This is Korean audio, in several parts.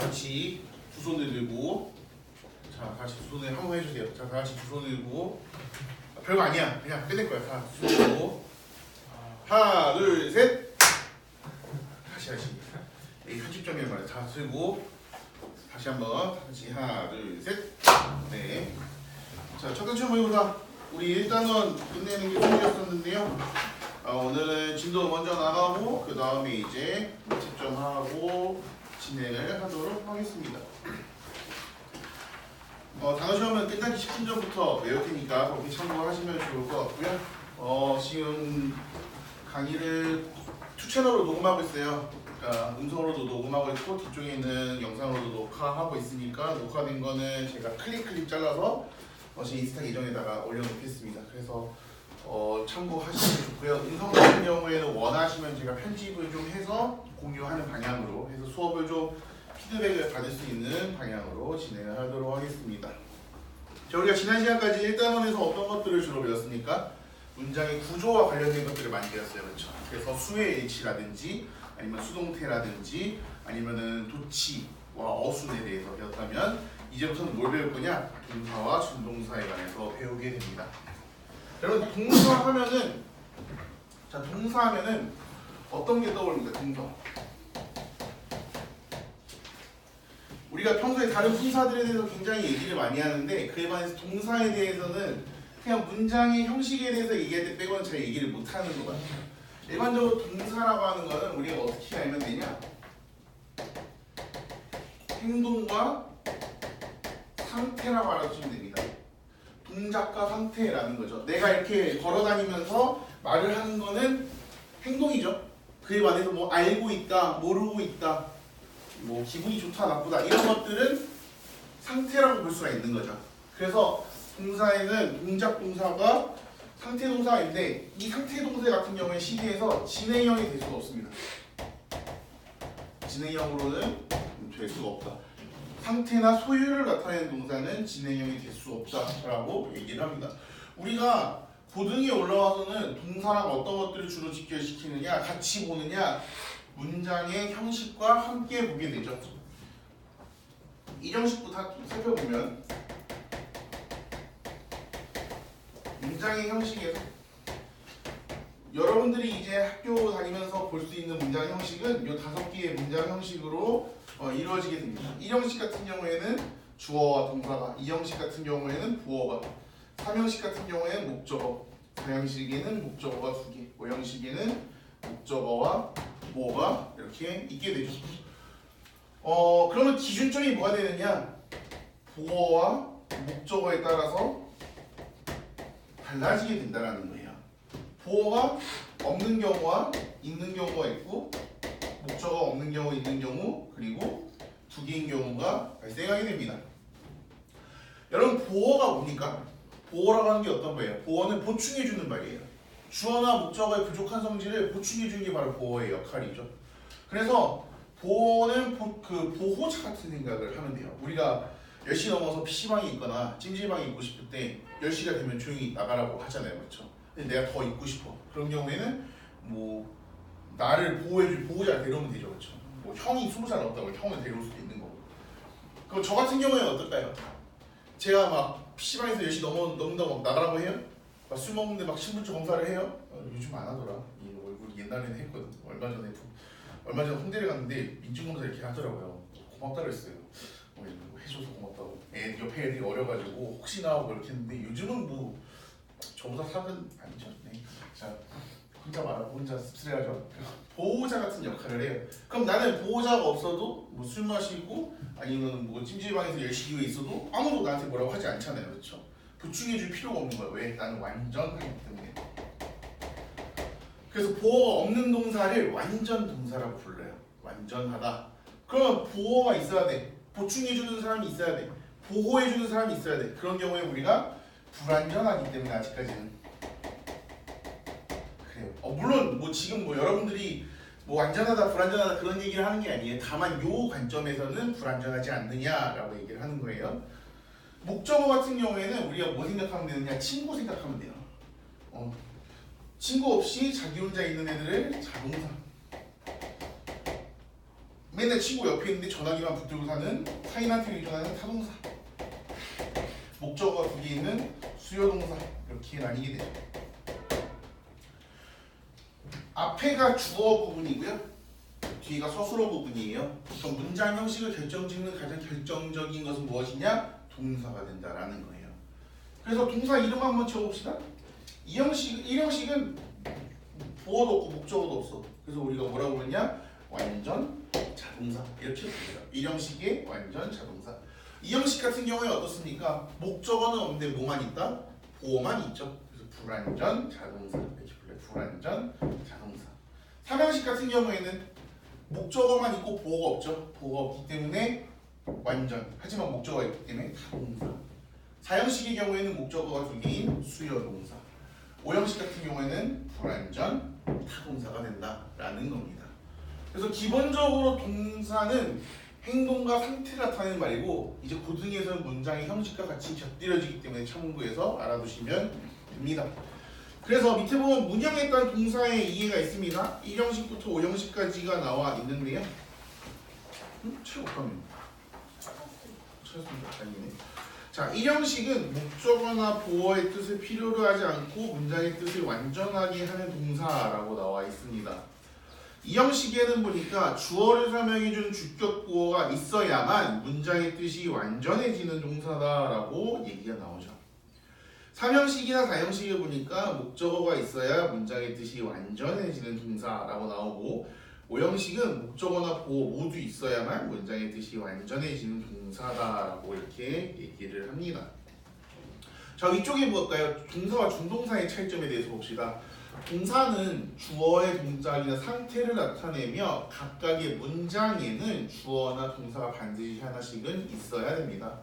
같이 두 손을 들고, 자, 다 같이 두 손을 한번 해주세요. 자, 다 같이 두 손을 들고, 별거 아니야. 그냥 끝낼 거야. 다 두 손 들고, 하나, 둘, 셋. 다시. 이 편집점이란 말이야. 다 들고, 다시 한번 같이 하나, 둘, 셋. 네. 자, 첫 번째 모의고사 우리 1단원 끝내는 게 중요했었는데요. 오늘은 진도 먼저 나가고 그 다음에 이제 채점하고 진행을 하도록 하겠습니다. 단어 시험은 끝나기 10분 전부터 외울 테니까 거기 참고하시면 좋을 것 같고요. 지금 강의를 2채널로 녹음하고 있어요. 그러니까 음성으로도 녹음하고 있고 뒤쪽에 있는 영상으로도 녹화하고 있으니까 녹화된 거는 제가 클립 잘라서 제 인스타 계정에다가 올려놓겠습니다. 그래서 참고하시면 좋고요. 음성 같은 경우에는 원하시면 제가 편집을 좀 해서 공유하는 방향으로 해서 수업을 좀 피드백을 받을 수 있는 방향으로 진행을 하도록 하겠습니다. 자, 우리가 지난 시간까지 1단원에서 어떤 것들을 주로 배웠습니까? 문장의 구조와 관련된 것들을 많이 배웠어요. 그렇죠? 그래서 수의 일치라든지 아니면 수동태라든지 아니면은 도치와 어순에 대해서 배웠다면 이제부터는 뭘 배울 거냐? 동사와 준동사에 관해서 배우게 됩니다. 여러분 동사 하면은 어떤 게 떠오릅니까? 동사. 우리가 평소에 다른 분사들에 대해서 굉장히 얘기를 많이 하는데 그에 반해서 동사에 대해서는 그냥 문장의 형식에 대해서 얘기할 때 빼고는 잘 얘기를 못 하는 것 같아요. 일반적으로 동사라고 하는 거는 우리가 어떻게 알면 되냐? 행동과 상태라고 알아주시면 됩니다. 동작과 상태라는 거죠. 내가 이렇게 걸어다니면서 말을 하는 거는 행동이죠. 그에 반해서 뭐 알고 있다, 모르고 있다, 뭐 기분이 좋다, 나쁘다 이런 것들은 상태라고 볼 수가 있는 거죠. 그래서 동사에는 동작 동사가 상태 동사가 있는데 이 상태 동사 같은 경우에 시제에서 진행형이 될 수가 없습니다. 진행형으로는 될 수가 없다. 상태나 소유를 나타내는 동사는 진행형이 될 수 없다라고 얘기를 합니다. 우리가 고등에 올라와서는 동사랑 어떤 것들을 주로 직결시키느냐, 같이 보느냐, 문장의 형식과 함께 보게 되죠. 이 형식부터 살펴보면 문장의 형식에서 여러분들이 이제 학교 다니면서 볼 수 있는 문장 형식은 이 5개의 문장 형식으로 이루어지게 됩니다. 이 형식 같은 경우에는 주어와 동사가, 이 형식 같은 경우에는 부어가, 3형식 같은 경우에는 목적어, 4형식에는 목적어가 2개, 5형식에는 목적어와 뭐가 이렇게 있게 되죠. 그러면 기준점이 뭐가 되느냐? 보어와 목적어에 따라서 달라지게 된다는 거예요. 보어가 없는 경우와 있는 경우가 있고 목적어가 없는 경우, 있는 경우, 그리고 2개인 경우가 발생하게 됩니다. 여러분 보어가 뭡니까? 보어라고 하는 게 어떤 거예요? 보어는 보충해주는 말이에요. 주어나 목적어의 부족한 성질을 보충해주는 게 바로 보어의 역할이죠. 그래서 보어는 보호자 같은 생각을 하면 돼요. 우리가 10시 넘어서 PC방에 있거나 찜질방에 있고 싶을 때 10시가 되면 조용히 나가라고 하잖아요. 그렇죠? 근데 내가 더 있고 싶어. 그런 경우에는 뭐 나를 보호해줄 보호자를 데려오면 되죠. 그렇죠? 뭐 형이 20살 넘었다고 형을 데려올 수도 있는 거고. 그럼 저 같은 경우에는 어떨까요? 제가 막 PC방에서 10시 넘는다고 막 나가라고 해요? 막 술 먹는데 막 신분증 검사를 해요? 요즘 안 하더라. 이 얼굴 옛날에는 했거든. 얼마 전에 홍대를 갔는데 민증검사 이렇게 하더라고요. 고맙다 그랬어요. 뭐 해줘서 고맙다고. 옆에 애들이 어려가지고 혹시나 하고 이렇게 했는데 요즘은 뭐 저보다 사는 아니죠. 네. 자, 혼자 말하고 혼자 씁쓸해하죠. 보호자 같은 역할을 해요. 그럼 나는 보호자가 없어도 뭐 술 마시고 아니면 뭐 찜질방에서 10시 이후에 있어도 아무도 나한테 뭐라고 하지 않잖아요. 그렇죠? 보충해줄 필요가 없는 거야. 왜? 나는 완전하기 때문에. 그래서 보어가 없는 동사를 완전 동사라고 불러요. 완전하다. 그러면 보어가 있어야 돼. 보충해주는 사람이 있어야 돼. 보호해주는 사람이 있어야 돼. 그런 경우에 우리가 불완전하기 때문에 아직까지는 그래요. 물론 뭐 지금 뭐 여러분들이 뭐 완전하다 불완전하다 그런 얘기를 하는 게 아니에요. 다만 요 관점에서는 불완전하지 않느냐라고 얘기를 하는 거예요. 목적어 같은 경우에는 우리가 뭐 생각하면 되느냐? 친구 생각하면 돼요. 친구 없이 자기 혼자 있는 애들을 자동사. 맨날 친구 옆에 있는데 전화기만 붙들고 사는 타인한테 의존하는 타동사. 목적어가 두 개 있는 수요동사. 이렇게 나뉘게 되죠. 앞에가 주어 부분이고요. 뒤가 서술어 부분이에요. 그럼 문장 형식을 결정짓는 가장 결정적인 것은 무엇이냐? 동사가 된다라는 거예요. 그래서 동사 이름 한번 쳐봅시다. 이 형식은 보어도 없고 목적어도 없어. 그래서 우리가 뭐라고 그러냐? 완전 자동사 이렇게 부르죠. 이 형식의 완전 자동사. 이 형식 같은 경우에 어떻습니까? 목적어는 없는데 뭐만 있다? 보어만 있죠. 그래서 불완전 자동사 이렇게 불러요. 불완전 자동사. 3형식 같은 경우에는 목적어만 있고 보어가 없죠. 보어가 없기 때문에 완전. 하지만 목적어가 있기 때문에 타동사. 4형식의 경우에는 목적어가 두 개인 수요동사. 5형식 같은 경우에는 불완전 타동사가 된다라는 겁니다. 그래서 기본적으로 동사는 행동과 상태를 나타내는 말이고 이제 고등에서는 문장의 형식과 같이 곁들여지기 때문에 참고해서 알아두시면 됩니다. 그래서 밑에 보면 문형에 따른 동사의 이해가 있습니다. 1형식부터 5형식까지가 나와 있는데요. 최고감입니다. 찾았습니다. 다행이네. 자, 1형식은 목적어나 보어의 뜻을 필요로 하지 않고 문장의 뜻을 완전하게 하는 동사라고 나와 있습니다. 이 형식에는 보니까 주어를 설명해주는 주격 보어가 있어야만 문장의 뜻이 완전해지는 동사다라고 얘기가 나오죠. 3형식이나 4형식을 보니까 목적어가 있어야 문장의 뜻이 완전해지는 동사라고 나오고 5형식은 목적어나 보어 모두 있어야만 문장의 뜻이 완전해지는 동사다라고 이렇게 얘기를 합니다. 자, 위쪽에 볼까요? 동사와 준동사의 차이점에 대해서 봅시다. 동사는 주어의 동작이나 상태를 나타내며 각각의 문장에는 주어나 동사가 반드시 하나씩은 있어야 됩니다.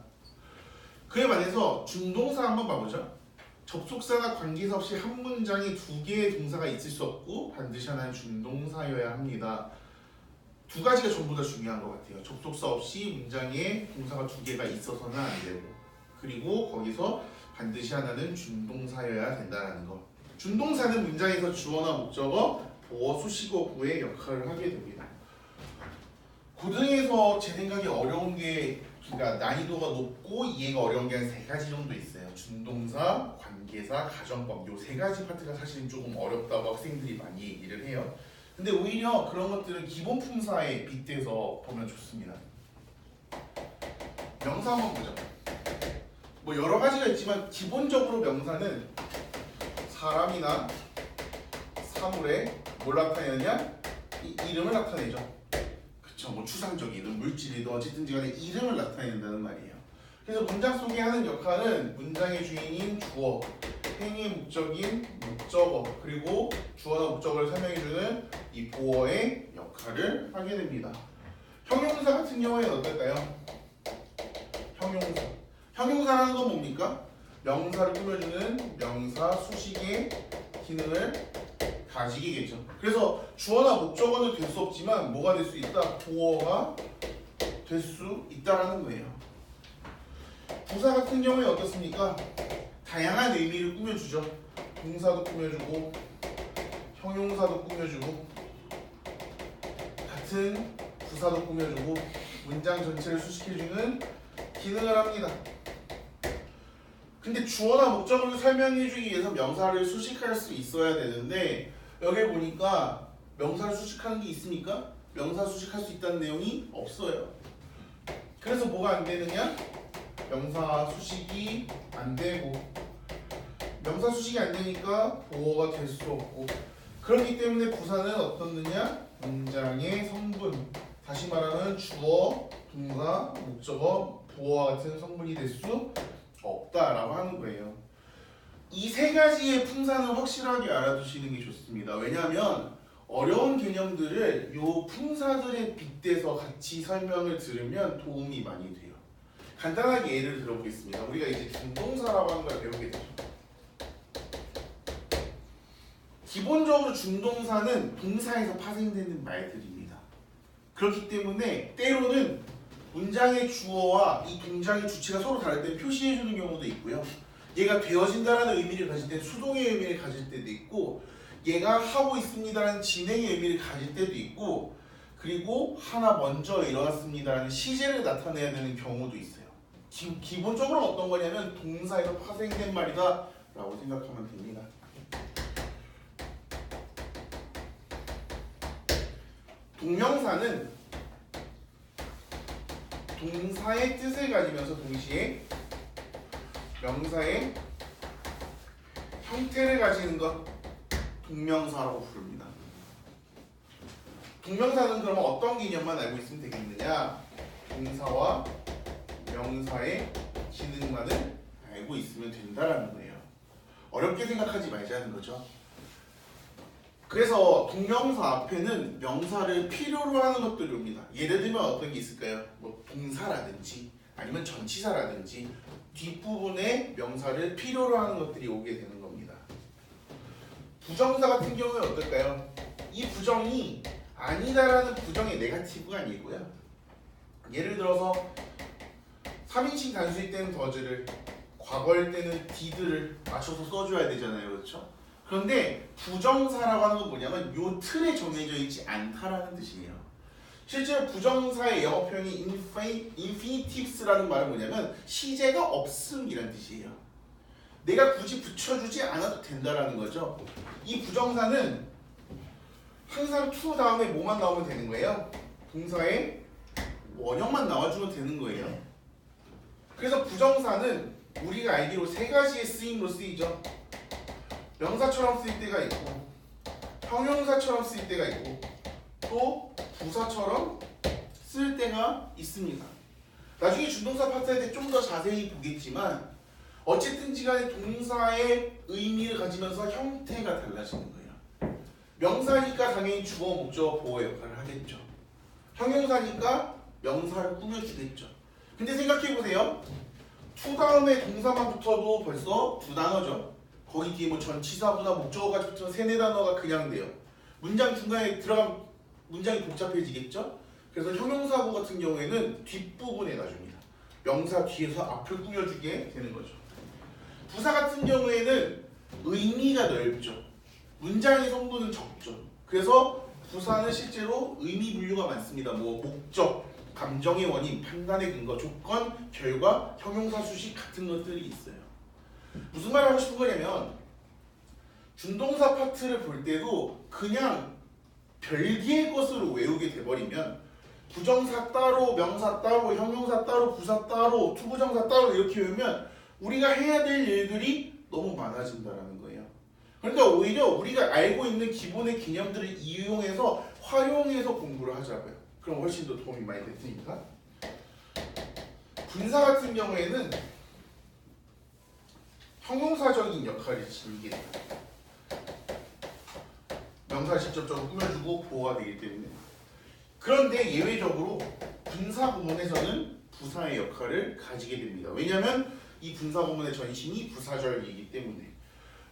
그에 반해서 준동사 한번 봐보죠. 접속사나 관계사 없이 한 문장에 두 개의 동사가 있을 수 없고 반드시 하나는 준동사여야 합니다. 두 가지가 전부 다 중요한 것 같아요. 접속사 없이 문장에 동사가 두 개가 있어서는 안 되고 그리고 거기서 반드시 하나는 준동사여야 된다는 거. 준동사는 문장에서 주어나 목적어, 보어, 수식어구의 역할을 하게 됩니다. 고등에서 제 생각에 어려운 게 그러니까 난이도가 높고 이해가 어려운 게 한 세 가지 정도 있어요. 준동사, 관계사, 가정법 요 세 가지 파트가 사실은 조금 어렵다고 학생들이 많이 얘기를 해요. 근데 오히려 그런 것들은 기본 품사에 빗대서 보면 좋습니다. 명사 한번 보죠. 뭐 여러 가지가 있지만 기본적으로 명사는 사람이나 사물에 뭘 나타내느냐? 이름을 나타내죠. 그쵸, 뭐 추상적이든 물질이든 어쨌든지 간에 이름을 나타낸다는 말이에요. 그래서 문장 속에 하는 역할은 문장의 주인인 주어, 행위의 목적인 목적어, 그리고 주어나 목적어를 설명해주는 이 보어의 역할을 하게 됩니다. 형용사 같은 경우에는 어떨까요? 형용사. 형용사라는 건 뭡니까? 명사를 꾸며주는 명사 수식의 기능을 가지게겠죠. 그래서 주어나 목적어는 될 수 없지만 뭐가 될 수 있다? 보어가 될 수 있다라는 거예요. 부사 같은 경우에 어떻습니까? 다양한 의미를 꾸며주죠. 동사도 꾸며주고 형용사도 꾸며주고 같은 부사도 꾸며주고 문장 전체를 수식해주는 기능을 합니다. 근데 주어나 목적어를 설명해주기 위해서 명사를 수식할 수 있어야 되는데 여기 보니까 명사를 수식하는 게 있습니까? 명사 수식할 수 있다는 내용이 없어요. 그래서 뭐가 안 되느냐? 명사 수식이 안 되고 명사 수식이 안 되니까 보어가 될 수 없고 그렇기 때문에 부사는 어떻느냐? 문장의 성분 다시 말하면 주어, 동사, 목적어, 보어와 같은 성분이 될 수 없다라고 하는 거예요. 이 세 가지의 품사는 확실하게 알아두시는 게 좋습니다. 왜냐하면 어려운 개념들을 이 품사들에 빗대서 같이 설명을 들으면 도움이 많이 돼요. 간단하게 예를 들어보겠습니다. 우리가 이제 준동사라고 하는 걸 배우게 되죠. 기본적으로 준동사는 동사에서 파생되는 말들입니다. 그렇기 때문에 때로는 문장의 주어와 이 동작의 주체가 서로 다를 때 표시해주는 경우도 있고요. 얘가 되어진다라는 의미를 가질 때 수동의 의미를 가질 때도 있고 얘가 하고 있습니다라는 진행의 의미를 가질 때도 있고 그리고 하나 먼저 일어났습니다라는 시제를 나타내야 되는 경우도 있어요. 기본적으로 어떤 거냐면 동사에서 파생된 말이다 라고 생각하면 됩니다. 동명사는 동사의 뜻을 가지면서 동시에 명사의 형태를 가지는 것 동명사라고 부릅니다. 동명사는 그러면 어떤 개념만 알고 있으면 되겠느냐? 동사와 명사의 기능만을 알고 있으면 된다라는 거예요. 어렵게 생각하지 말자는 거죠. 그래서 동명사 앞에는 명사를 필요로 하는 것들이 옵니다. 예를 들면 어떤 게 있을까요? 뭐 동사라든지 아니면 전치사라든지 뒷부분에 명사를 필요로 하는 것들이 오게 되는 겁니다. 부정사 같은 경우는 어떨까요? 이 부정이 아니다라는 부정의 네거티브가 아니고요. 예를 들어서 3인칭 단수일 때는 더즈를, 과거일 때는 did를 맞춰서 써줘야 되잖아요. 그렇죠? 그런데 부정사라고 하는 건 뭐냐면 요 틀에 정해져 있지 않다라는 뜻이에요. 실제로 부정사의 영어 표현이 infinitive스라는 말은 뭐냐면 시제가 없음이라는 뜻이에요. 내가 굳이 붙여주지 않아도 된다라는 거죠. 이 부정사는 항상 to 다음에 뭐만 나오면 되는 거예요? 동사의 원형만 나와주면 되는 거예요. 그래서 부정사는 우리가 알기로 세 가지의 쓰임으로 쓰이죠. 명사처럼 쓰일 때가 있고, 형용사처럼 쓰일 때가 있고, 또 부사처럼 쓸 때가 있습니다. 나중에 준동사 파트 할 때 좀 더 자세히 보겠지만 어쨌든지 간에 동사의 의미를 가지면서 형태가 달라지는 거예요. 명사니까 당연히 주어, 목적어, 보어 역할을 하겠죠. 형용사니까 명사를 꾸며주겠죠. 근데 생각해보세요. to 다음에 동사만 붙어도 벌써 두 단어죠. 거기 뒤에 뭐 전치사구나 목적어가 붙으면 세네 단어가 그냥 돼요. 문장 중간에 들어가면 문장이 복잡해지겠죠? 그래서 형용사구 같은 경우에는 뒷부분에 놔줍니다. 명사 뒤에서 앞을 꾸며주게 되는 거죠. 부사 같은 경우에는 의미가 넓죠. 문장의 성분은 적죠. 그래서 부사는 실제로 의미 분류가 많습니다. 뭐 목적, 감정의 원인, 판단의 근거, 조건, 결과, 형용사 수식 같은 것들이 있어요. 무슨 말을 하고 싶은 거냐면 준동사 파트를 볼 때도 그냥 별개의 것으로 외우게 돼버리면 부정사 따로, 명사 따로, 형용사 따로, 부사 따로, 투부정사 따로 이렇게 외우면 우리가 해야 될 일들이 너무 많아진다는 거예요. 그러니까 오히려 우리가 알고 있는 기본의 개념들을 이용해서 활용해서 공부를 하자고요. 그럼 훨씬 더 도움이 많이 됐으니까. 분사 같은 경우에는 형용사적인 역할을 지니게 돼요. 명사 직접적으로 꾸며주고 보호가 되기 때문에. 그런데 예외적으로 분사 부문에서는 부사의 역할을 가지게 됩니다. 왜냐하면 이 분사 부문의 전신이 부사절이기 때문에.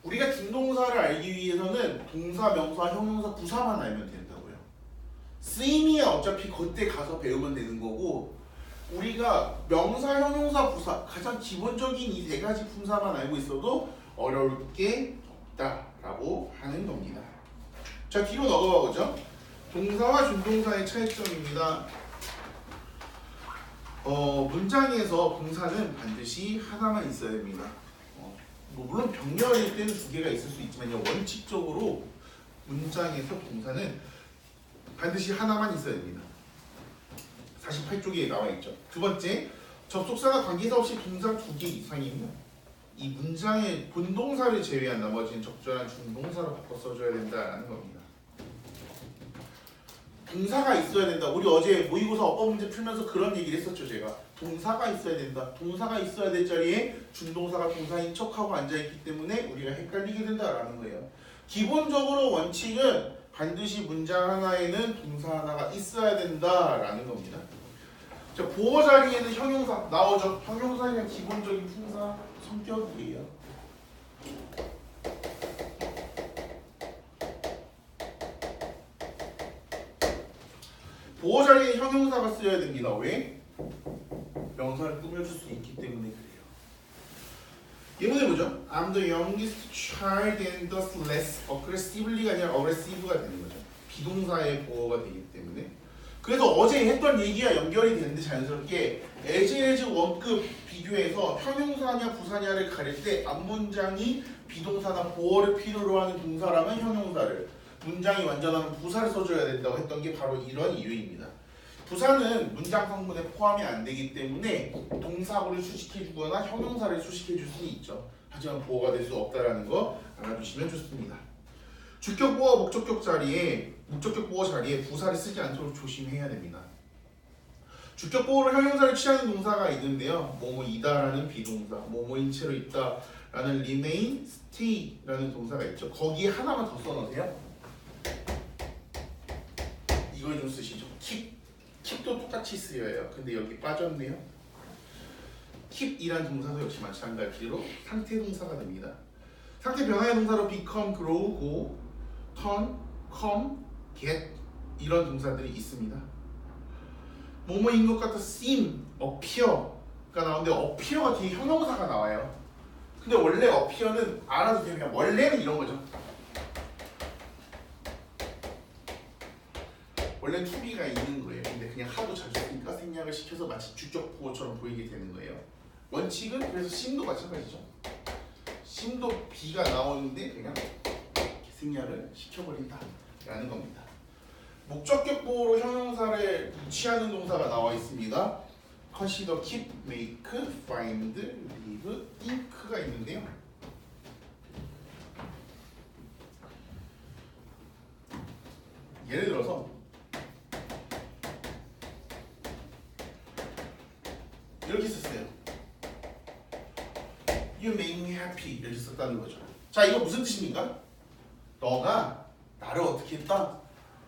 우리가 준동사를 알기 위해서는 동사, 명사, 형용사, 부사만 알면 된다고요. 쓰임이야 어차피 그때 가서 배우면 되는 거고 우리가 명사, 형용사, 부사 가장 기본적인 이 세 가지 품사만 알고 있어도 어려울 게 없다라고 하는 겁니다. 자, 뒤로 넘어가 보죠. 동사와 준동사의 차이점입니다. 문장에서 동사는 반드시 하나만 있어야 됩니다. 뭐 물론 병렬일 때는 두 개가 있을 수 있지만요. 원칙적으로 문장에서 동사는 반드시 하나만 있어야 됩니다. 48쪽에 나와 있죠. 두 번째, 접속사가 관계사 없이 동사 두 개 이상이면 이 문장의 본동사를 제외한 나머지는 적절한 준동사로 바꿔 써줘야 된다라는 겁니다. 동사가 있어야 된다. 우리 어제 모의고사 어법 문제 풀면서 그런 얘기를 했었죠. 제가 동사가 있어야 된다. 동사가 있어야 될 자리에 준동사가 동사인 척하고 앉아있기 때문에 우리가 헷갈리게 된다라는 거예요. 기본적으로 원칙은 반드시 문장 하나에는 동사 하나가 있어야 된다라는 겁니다. 자, 보호 자리에는 형용사 나오죠. 형용사는 기본적인 품사 성격이에요. 보호 자리에 형용사가 쓰여야 됩니다. 왜? 명사를 꾸며줄 수 있기 때문에 그래요. 예문을 보죠. I'm the youngest child and thus less aggressively가 아니라 aggressive가 되는 거죠. 비동사의 보호가 되기 때문에. 그래서 어제 했던 얘기가 연결이 되는데 자연스럽게 as 원급 비교해서 형용사냐 부사냐를 가릴 때 앞문장이 비동사나 보어를 필요로 하는 동사라면 형용사를, 문장이 완전하면 부사를 써줘야 된다고 했던 게 바로 이런 이유입니다. 부사는 문장 성분에 포함이 안 되기 때문에 동사구를 수식해주거나 형용사를 수식해줄 수는 있죠. 하지만 보어가 될 수 없다는 거 알아두시면 좋습니다. 주격 보어 목적격 자리에 부사를 쓰지 않도록 조심해야 됩니다. 주격 보어로 형용사를 취하는 동사가 있는데요. 뭐뭐이다라는 비동사, 뭐뭐인 채로 있다라는 remain, stay라는 동사가 있죠. 거기에 하나만 더 써놓으세요. 이걸 좀 쓰시죠. keep도 똑같이 쓰여요. 근데 여기 빠졌네요. keep이란 동사도 역시 마찬가지로 상태 동사가 됩니다. 상태 변화의 동사로 become, grow, go, turn, come, get 이런 동사들이 있습니다. 뭐뭐인 것 같아 seem, appear가 나오는데 appear가 뒤에 형용사가 나와요. 근데 원래 appear는 알아도 돼요. 그냥 원래는 이런 거죠. 원래 to be가 있는 거예요. 근데 그냥 하도 잘 쓰니까 생략을 시켜서 마치 주격 보어처럼 보이게 되는 거예요. 원칙은 그래서 seem도 마찬가지죠. seem도 be가 나오는데 그냥 생략을 시켜버린다라는 겁니다. 목적격 보어로 형용사를 취하는 동사가 나와 있습니다. consider, keep, make, find, leave, think가 있는데요. 예를 들어서 이렇게 썼어요. You make me happy 이렇게 썼다는 거죠. 자, 이거 무슨 뜻입니까? 너가 나를 어떻게 했다?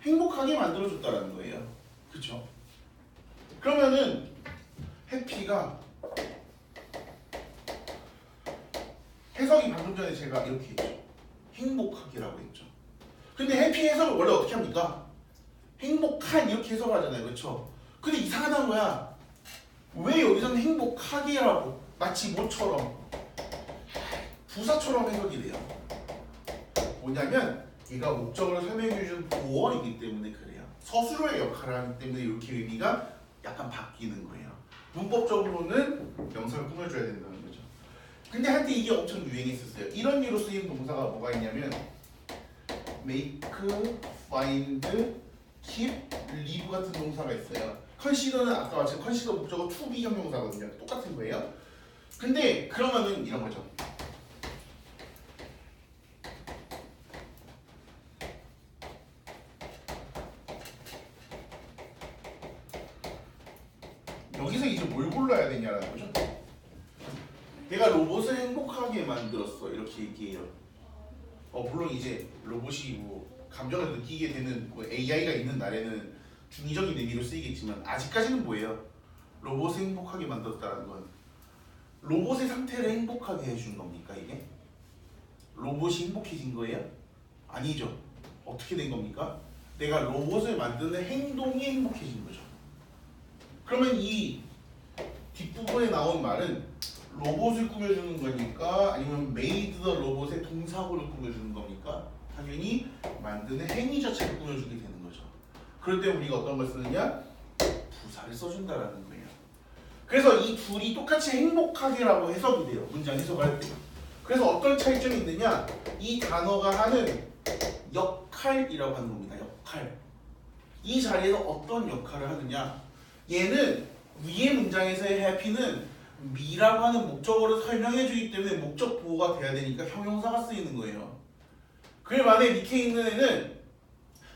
행복하게 만들어줬다라는 거예요. 그렇죠? 그러면은 해피가 해석이 방금 전에 제가 이렇게 했죠. 행복하게라고 했죠. 근데 해피 해석을 원래 어떻게 합니까? 행복한 이렇게 해석을 하잖아요. 그렇죠? 근데 이상하다는 거야. 왜 여기서는 행복하게라고 마치 뭐처럼 부사처럼 해석이 돼요. 뭐냐면 얘가 목적으로 설명해준 보어이기 때문에 그래요. 서술어의 역할을 하기 때문에 이렇게 의미가 약간 바뀌는 거예요. 문법적으로는 명사를 꾸며줘야 된다는 거죠. 근데 한때 이게 엄청 유행했었어요. 이런 류로 쓰이는 동사가 뭐가 있냐면 make, find, keep, leave 같은 동사가 있어요. consider는 아까 마찬가지 consider 목적어 to be 형용사거든요. 똑같은 거예요. 근데 그러면은 이런 거죠. 여기서 이제 뭘 골라야 되냐라는 거죠. 내가 로봇을 행복하게 만들었어 이렇게 얘기해요. 물론 이제 로봇이 뭐 감정을 느끼게 되는 뭐 AI가 있는 날에는 중의적인 의미로 쓰이겠지만 아직까지는 뭐예요? 로봇을 행복하게 만들었다는 건 로봇의 상태를 행복하게 해준 겁니까 이게? 로봇이 행복해진 거예요? 아니죠. 어떻게 된 겁니까? 내가 로봇을 만드는 행동이 행복해진 거죠. 그러면 이 뒷부분에 나온 말은 로봇을 꾸며주는 거니까 아니면 made the 로봇의 동사구를 꾸며주는 겁니까? 당연히 만드는 행위 자체를 꾸며주게 되는 거죠. 그럴 때 우리가 어떤 걸 쓰느냐? 부사를 써준다라는 거예요. 그래서 이 둘이 똑같이 행복하게라고 해석이 돼요. 문장 해석할 때. 그래서 어떤 차이점이 있느냐? 이 단어가 하는 역할이라고 하는 겁니다. 역할. 이 자리에서 어떤 역할을 하느냐? 얘는 위의 문장에서의 happy는 me라고 하는 목적어를 설명해주기 때문에 목적 보호가 돼야 되니까 형용사가 쓰이는 거예요. 그에 반해 밑에 있는 애는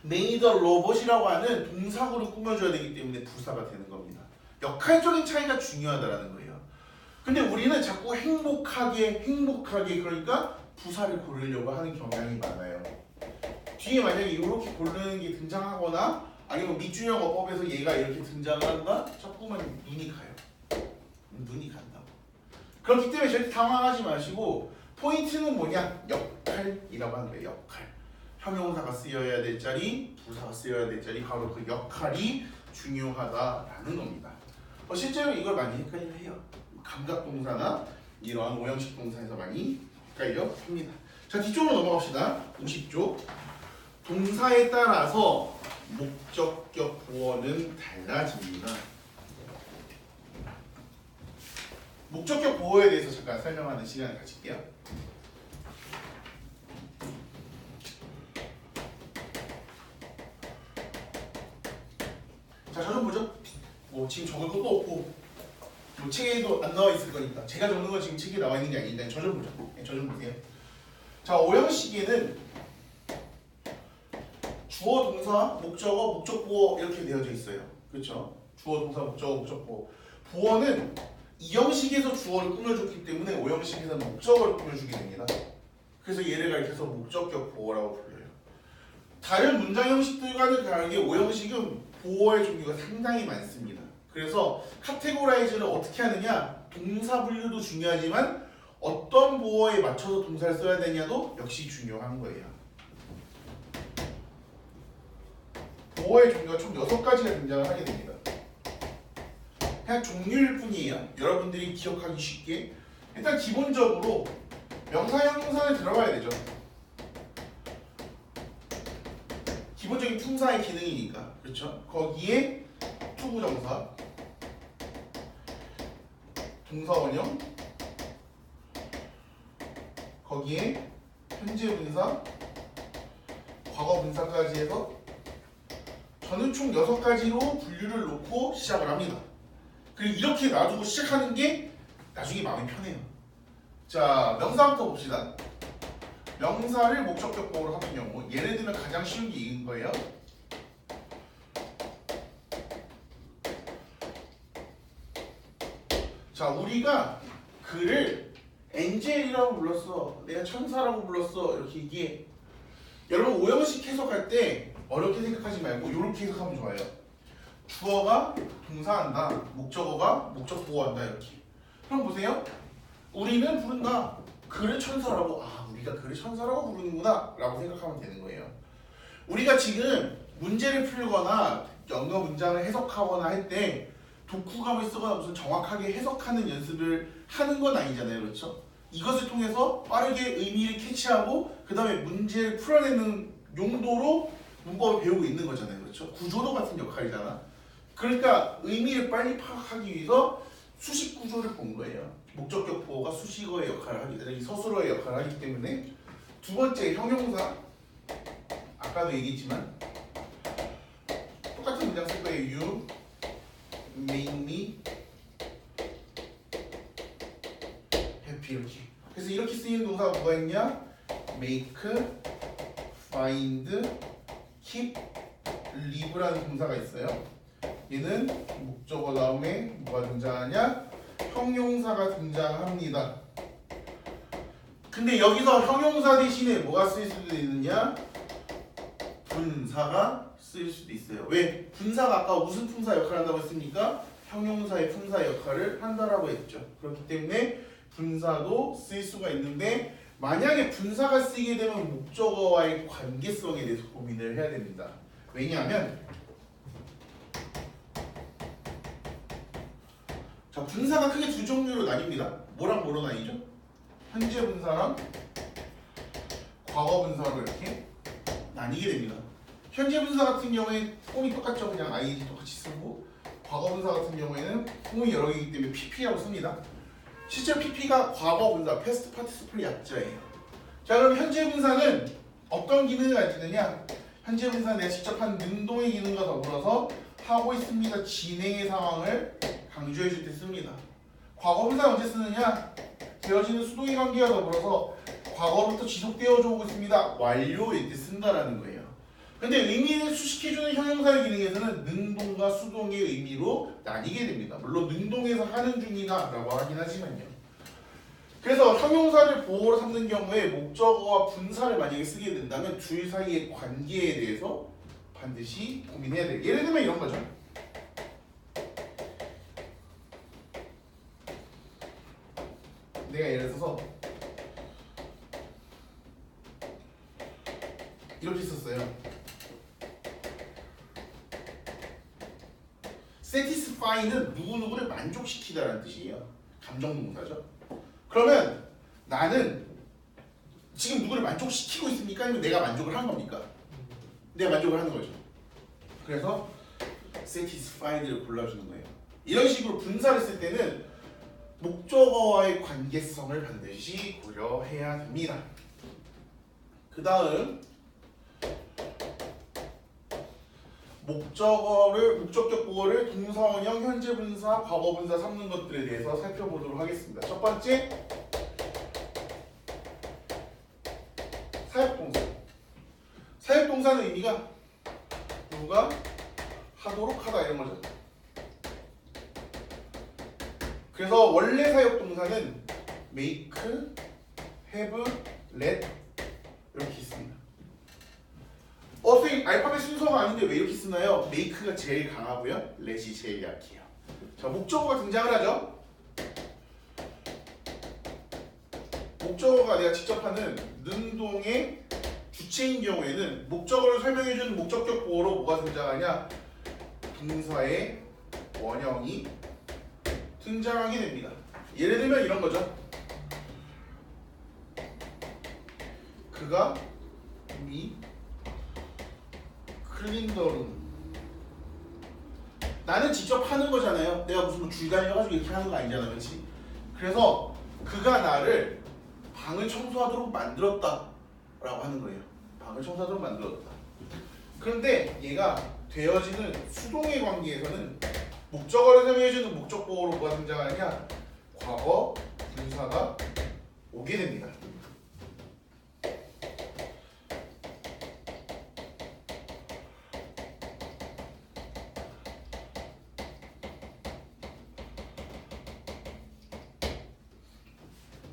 made a robot이라고 하는 동사구를 꾸며줘야 되기 때문에 부사가 되는 겁니다. 역할적인 차이가 중요하다라는 거예요. 근데 우리는 자꾸 행복하게 그러니까 부사를 고르려고 하는 경향이 많아요. 뒤에 만약에 이렇게 고르는 게 등장하거나 아니면 밑준형 어법에서 얘가 이렇게 등장을 한다? 자꾸만 눈이 가요. 눈이 간다고. 그렇기 때문에 절대 당황하지 마시고 포인트는 뭐냐? 역할이라고 하는 거예요. 역할. 형용사가 쓰여야 될 자리, 부사가 쓰여야 될 자리 바로 그 역할이 중요하다라는 겁니다. 실제로 이걸 많이 헷갈려 해요. 감각동사나 이러한 오형식 동사에서 많이 헷갈려 합니다. 자, 뒤쪽으로 넘어갑시다. 50쪽. 동사에 따라서 목적격 보어는 달라집니다. 목적격 보어에 대해서 잠깐 설명하는 시간을 가질게요. 자, 저 좀 보죠. 뭐 지금 적을 것도 없고 뭐 책에도 안 나와 있을 거니까 제가 적는 거 지금 책에 나와 있는 게 아닌데 저 좀 보죠. 저 좀 보세요. 자, 오형식에는 주어, 동사, 목적어, 목적보어 이렇게 되어져 있어요. 그렇죠? 주어, 동사, 목적어, 목적보어. 보어는 이 형식에서 주어를 꾸며줬기 때문에 오형식에서는 목적어를 꾸며주게 됩니다. 그래서 얘를 가리켜서 목적격 보어라고 불러요. 다른 문장 형식들과는 다르게 오형식은 보어의 종류가 상당히 많습니다. 그래서 카테고라이즈를 어떻게 하느냐, 동사 분류도 중요하지만 어떤 보어에 맞춰서 동사를 써야 되냐도 역시 중요한 거예요. 보어의 종류가 총 6가지가 등장을 하게 됩니다. 그냥 종류일 뿐이에요. 여러분들이 기억하기 쉽게 일단 기본적으로 명사, 형용사는 들어가야 되죠. 기본적인 품사의 기능이니까. 그렇죠? 거기에 투부정사, 동사원형, 거기에 현재분사, 과거분사까지 해서 저는 총 6가지로 분류를 놓고 시작을 합니다. 그리고 이렇게 놔두고 시작하는 게 나중에 마음이 편해요. 자, 명사부터 봅시다. 명사를 목적격 보어로 하는 경우 예를 들면 가장 쉬운 게 이긴 거예요. 자, 우리가 그를 엔젤이라고 불렀어, 내가 천사라고 불렀어, 이렇게 얘기해. 여러분 오형식 해석할 때 어렵게 생각하지 말고 이렇게 해석하면 좋아요. 주어가 동사한다, 목적어가 목적 보어한다 이렇게. 그럼 보세요. 우리는 부른다. 그를 천사라고. 아, 우리가 그를 천사라고 부르는구나 라고 생각하면 되는 거예요. 우리가 지금 문제를 풀거나 영어 문장을 해석하거나 할 때 독후감을 쓰거나 무슨 정확하게 해석하는 연습을 하는 건 아니잖아요. 그렇죠? 이것을 통해서 빠르게 의미를 캐치하고 그 다음에 문제를 풀어내는 용도로 문법을 배우고 있는 거잖아요. 그렇죠? 구조도 같은 역할이잖아. 그러니까 의미를 빨리 파악하기 위해서 수식 구조를 본 거예요. 목적격 보어가 수식어의 역할을 하기, 서술어의 역할을 하기 때문에. 두 번째, 형용사. 아까도 얘기했지만 똑같은 문장 쓸 거예요. You make me happy 이렇게. 그래서 이렇게 쓰이는 동사가 뭐가 있냐? make, find, keep, live라는 동사가 있어요. 얘는 목적어 다음에 뭐가 등장하냐? 형용사가 등장합니다. 근데 여기서 형용사 대신에 뭐가 쓰일 수도 있느냐? 분사가 쓰일 수도 있어요. 왜? 분사가 아까 무슨 품사 역할을 한다고 했습니까? 형용사의 품사 역할을 한다라고 했죠. 그렇기 때문에 분사도 쓰일 수가 있는데 만약에 분사가 쓰이게 되면 목적어와의 관계성에 대해서 고민을 해야 됩니다. 왜냐하면 자, 분사가 크게 두 종류로 나뉩니다. 뭐랑 뭐로 나뉘죠? 현재 분사랑 과거 분사로 이렇게 나뉘게 됩니다. 현재 분사 같은 경우에 폼이 똑같죠. 그냥 ing 똑같이 쓰고, 과거 분사 같은 경우에는 폼이 여러 개이기 때문에 pp라고 씁니다. 실제 pp가 과거 분사, past participle 약자예요. 자, 그럼 현재 분사는 어떤 기능을 가지느냐? 현재 분사는 내가 직접 한 능동의 기능과 더불어서 하고 있습니다. 진행의 상황을 강조해 줄 때 씁니다. 과거 분사 언제 쓰느냐? 되어지는 수동의 관계와 더불어서 과거부터 지속되어져 오고 있습니다. 완료일 때 쓴다라는 거예요. 근데 의미를 수식해주는 형용사의 기능에서는 능동과 수동의 의미로 나뉘게 됩니다. 물론 능동에서 하는 중이다 라고 하긴 하지만요. 그래서 형용사를 보어로 삼는 경우에 목적어와 분사를 만약에 쓰게 된다면 둘 사이의 관계에 대해서 반드시 고민해야 돼요. 예를 들면 이런 거죠. 내가 예를 들어서 이렇게 썼어요. satisfy는 누구누구를 만족시키다라는 뜻이에요. 감정동사죠. 그러면 나는 지금 누구를 만족시키고 있습니까? 아니면 내가 만족을 한 겁니까? 내가 만족을 하는 거죠. 그래서 satisfied를 골라주는 거예요. 이런 식으로 분사를 쓸 때는 목적어와의 관계성을 반드시 고려해야 됩니다. 그 다음 목적격 보어를 동사 원형, 현재 분사, 과거 분사 삼는 것들에 대해서 살펴보도록 하겠습니다. 첫 번째, 사역동사. 사역동사는 의미가 누가 하도록 하다 이런 거죠. 그래서 원래 사역동사는 make, have, let 이렇게 있습니다. 선생님 알파벳 순서가 아닌데 왜 이렇게 쓰나요? make가 제일 강하고요, let이 제일 약해요. 자, 목적어가 등장을 하죠. 목적어가 내가 직접 하는 능동의 주체인 경우에는 목적어를 설명해주는 목적격 보어로 뭐가 등장하냐? 동사의 원형이 등장하게 됩니다. 예를 들면 이런 거죠. 그가 이미 클린더룸. 나는 직접 하는 거잖아요. 내가 무슨 뭐 줄다녀가지고 이렇게 하는 거 아니잖아, 그렇지? 그래서 그가 나를 방을 청소하도록 만들었다 라고 하는 거예요. 방을 청소하도록 만들었다. 그런데 얘가 되어지는 수동의 관계에서는 목적어를 설명해주는 목적보어로 뭐가 등장하느냐? 과거 분사가 오게 됩니다.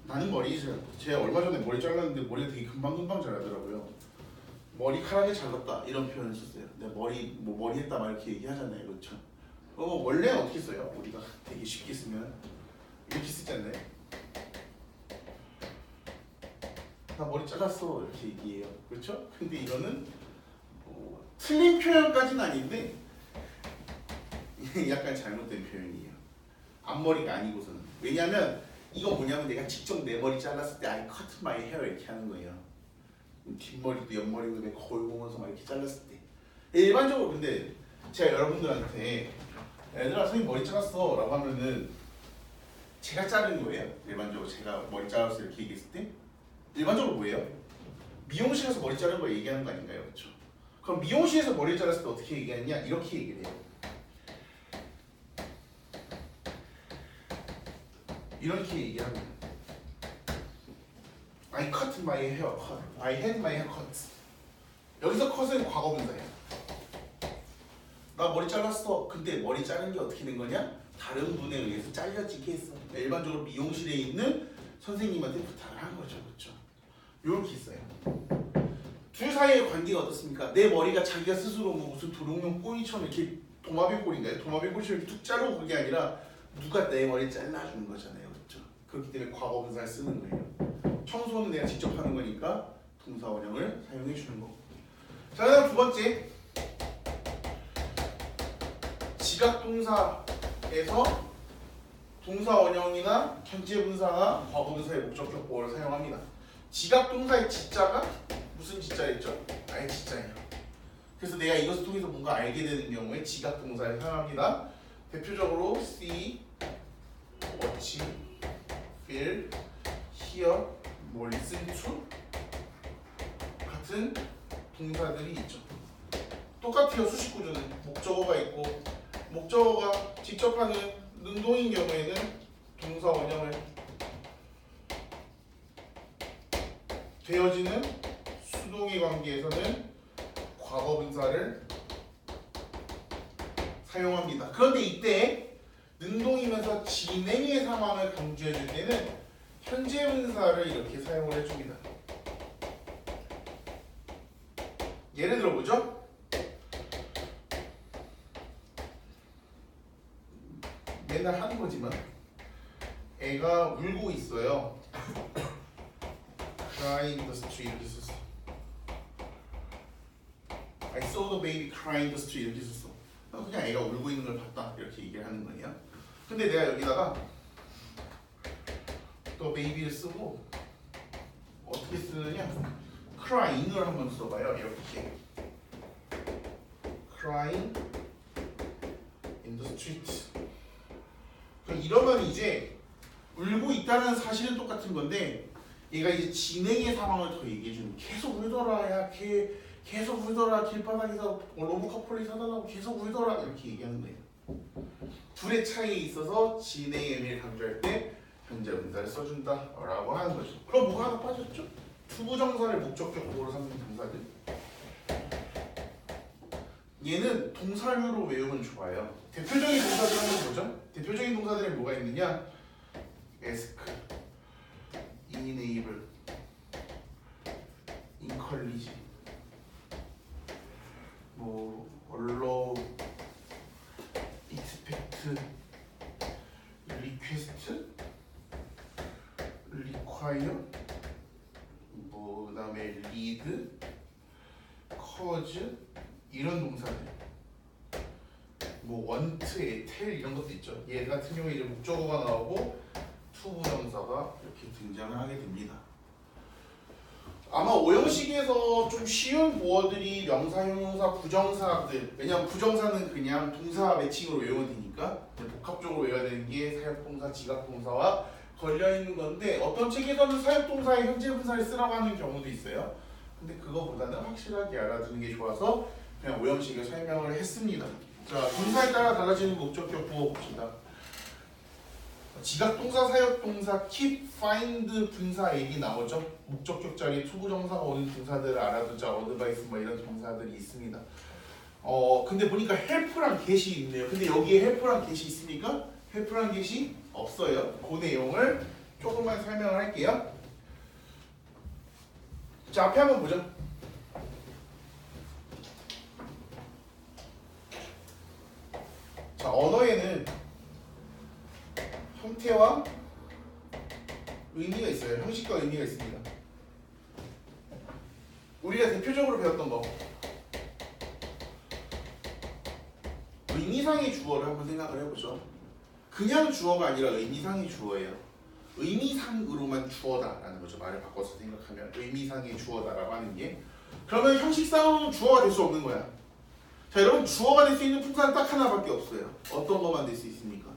나는 제가 얼마 전에 머리 잘랐는데 머리가 되게 금방금방 자라더라고요. 머리카락이 잘랐다 이런 표현을 썼어요. 내가 머리 했다 막 이렇게 얘기하잖아요, 그렇죠? 원래 어떻게 써요? 우리가 되게 쉽게 쓰면 이렇게 쓰지 않나요? 나 머리 잘랐어 이렇게 얘기해요, 그렇죠? 근데 이거는 틀린 표현까지는 아닌데 약간 잘못된 표현이에요. 앞머리가 아니고서는. 왜냐하면 이거 뭐냐면 내가 직접 내 머리 잘랐을 때 I cut my hair 이렇게 하는 거예요. 뒷머리도 옆머리도 내가 거울 보면서 막 이렇게 잘랐을 때. 일반적으로 근데 제가 여러분들한테 얘들아 선생님 머리 잘랐어 라고 하면은 제가 자른 거예요. 일반적으로 제가 머리 잘랐어 이렇게 얘기했을 때 일반적으로 뭐예요? 미용실에서 머리 자른 거 얘기하는 거 아닌가요? 그렇죠? 그럼 미용실에서 머리 잘랐을 때 어떻게 얘기하느냐? 이렇게 얘기를 해요. 이렇게 얘기하면 I cut my hair cut. I had my hair cut. 여기서 cut은 과거 분사예요. 나 머리 잘랐어. 근데 머리 자른 게 어떻게 된 거냐? 다른 분에 의해서 잘려지게 했어. 일반적으로 미용실에 있는 선생님한테 부탁을 한 거죠. 그렇죠? 이렇게 있어요. 둘 사이의 관계가 어떻습니까? 내 머리가 자기가 스스로 뭐 무슨 도롱뇽 꼬리처럼 이렇게 도마뱀 꼬리인가요? 도마뱀 꼬리처럼 이렇게 툭 자르고 그게 아니라 누가 내 머리 잘라주는 거잖아요. 그렇죠? 그렇기 때문에 과거 분사를 쓰는 거예요. 청소는 내가 직접 하는 거니까 동사 원형을 사용해 주는 거고. 자, 그다음 두 번째. 지각 동사에서 동사 원형이나 현재 분사나 과거 분사의 목적격 보어를 사용합니다. 지각 동사의 지자가 무슨 지자였죠? 아예 지자예요. 그래서 내가 이것을 통해서 뭔가 알게 되는 경우에 지각 동사를 사용합니다. 대표적으로 see, watch, feel, hear, 뭐 listen to 같은 동사들이 있죠. 똑같아요. 수식 구조는 목적어가 있고 목적어가 직접 하는 능동인 경우에는 동사 원형을 되어지는 수동의 관계에서는 과거 분사를 사용합니다. 그런데 이때 능동이면서 진행의 상황을 강조해 줄 때는 현재 분사를 이렇게 사용을 해줍니다. 예를 들어보죠. 맨날 하는 거지만 애가 울고 있어요. Crying in the street 이렇게 썼어. I saw the baby crying in the street 이렇게 썼어. 그냥 애가 울고 있는 걸 봤다 이렇게 얘기를 하는 거예요. 근데 내가 여기다가 또 baby를 쓰고 어떻게 쓰느냐? crying을 한번 써봐요. 이렇게 crying in the street. 이러면 이제 울고 있다는 사실은 똑같은 건데 얘가 이제 진행의 상황을 더 얘기해주는 계속 울더라 야 계속 울더라 길바닥에서 로보캅폴리 사달라고 계속 울더라 이렇게 얘기하는 거예요. 둘의 차이에 있어서 진행의 의미를 강조할 때 현재 분사를 써준다 라고 하는 거죠. 그럼 뭐가 하나 빠졌죠? 투부정사를 목적격보로 삼는 동사들. 얘는 동사류로 외우면 좋아요. 대표적인 동사들 한번 보죠. 대표적인 동사들에 뭐가 있느냐? ask, enable, encourage, 뭐 allow, expect, request, require, 뭐 그다음에 lead, cause 이런 동사들. 뭐 want, tell 이런 것도 있죠. 얘 같은 경우에 이제 목적어가 나오고 투부정사가 이렇게 등장을 하게 됩니다. 아마 오형식에서 좀 쉬운 보어들이 명사, 형용사, 부정사들. 왜냐면 부정사는 그냥 동사 매칭으로 외우면 되니까 복합적으로 외워야 되는 게 사역동사, 지각동사와 걸려있는 건데 어떤 책에서는 사역동사의 현재 분사를 쓰라고 하는 경우도 있어요. 근데 그거보다는 확실하게 알아두는 게 좋아서 그냥 오형식을 설명을 했습니다. 자, 분사에 따라 달라지는 목적격 부호 봅시다. 지각동사, 사역동사, keep, find 분사 얘기 나오죠. 목적격 자리에 투부정사가 오는 동사들을 알아두자. advice 뭐 이런 동사들이 있습니다. 근데 보니까 help랑 get이 있네요. 근데 여기에 help랑 get이 있으니까 help랑 get이 없어요. 그 내용을 조금만 설명을 할게요. 자, 앞에 한번 보죠. 자, 언어에는 형태와 의미가 있어요. 형식과 의미가 있습니다. 우리가 대표적으로 배웠던 거 의미상의 주어를 한번 생각을 해보죠. 그냥 주어가 아니라 의미상의 주어예요. 의미상으로만 주어다라는 거죠. 말을 바꿔서 생각하면 의미상의 주어다라고 하는 게. 그러면 형식상으로는 주어가 될 수 없는 거야. 자, 여러분 주어가 될 수 있는 품사는 딱 하나밖에 없어요. 어떤 것만 될 수 있습니까?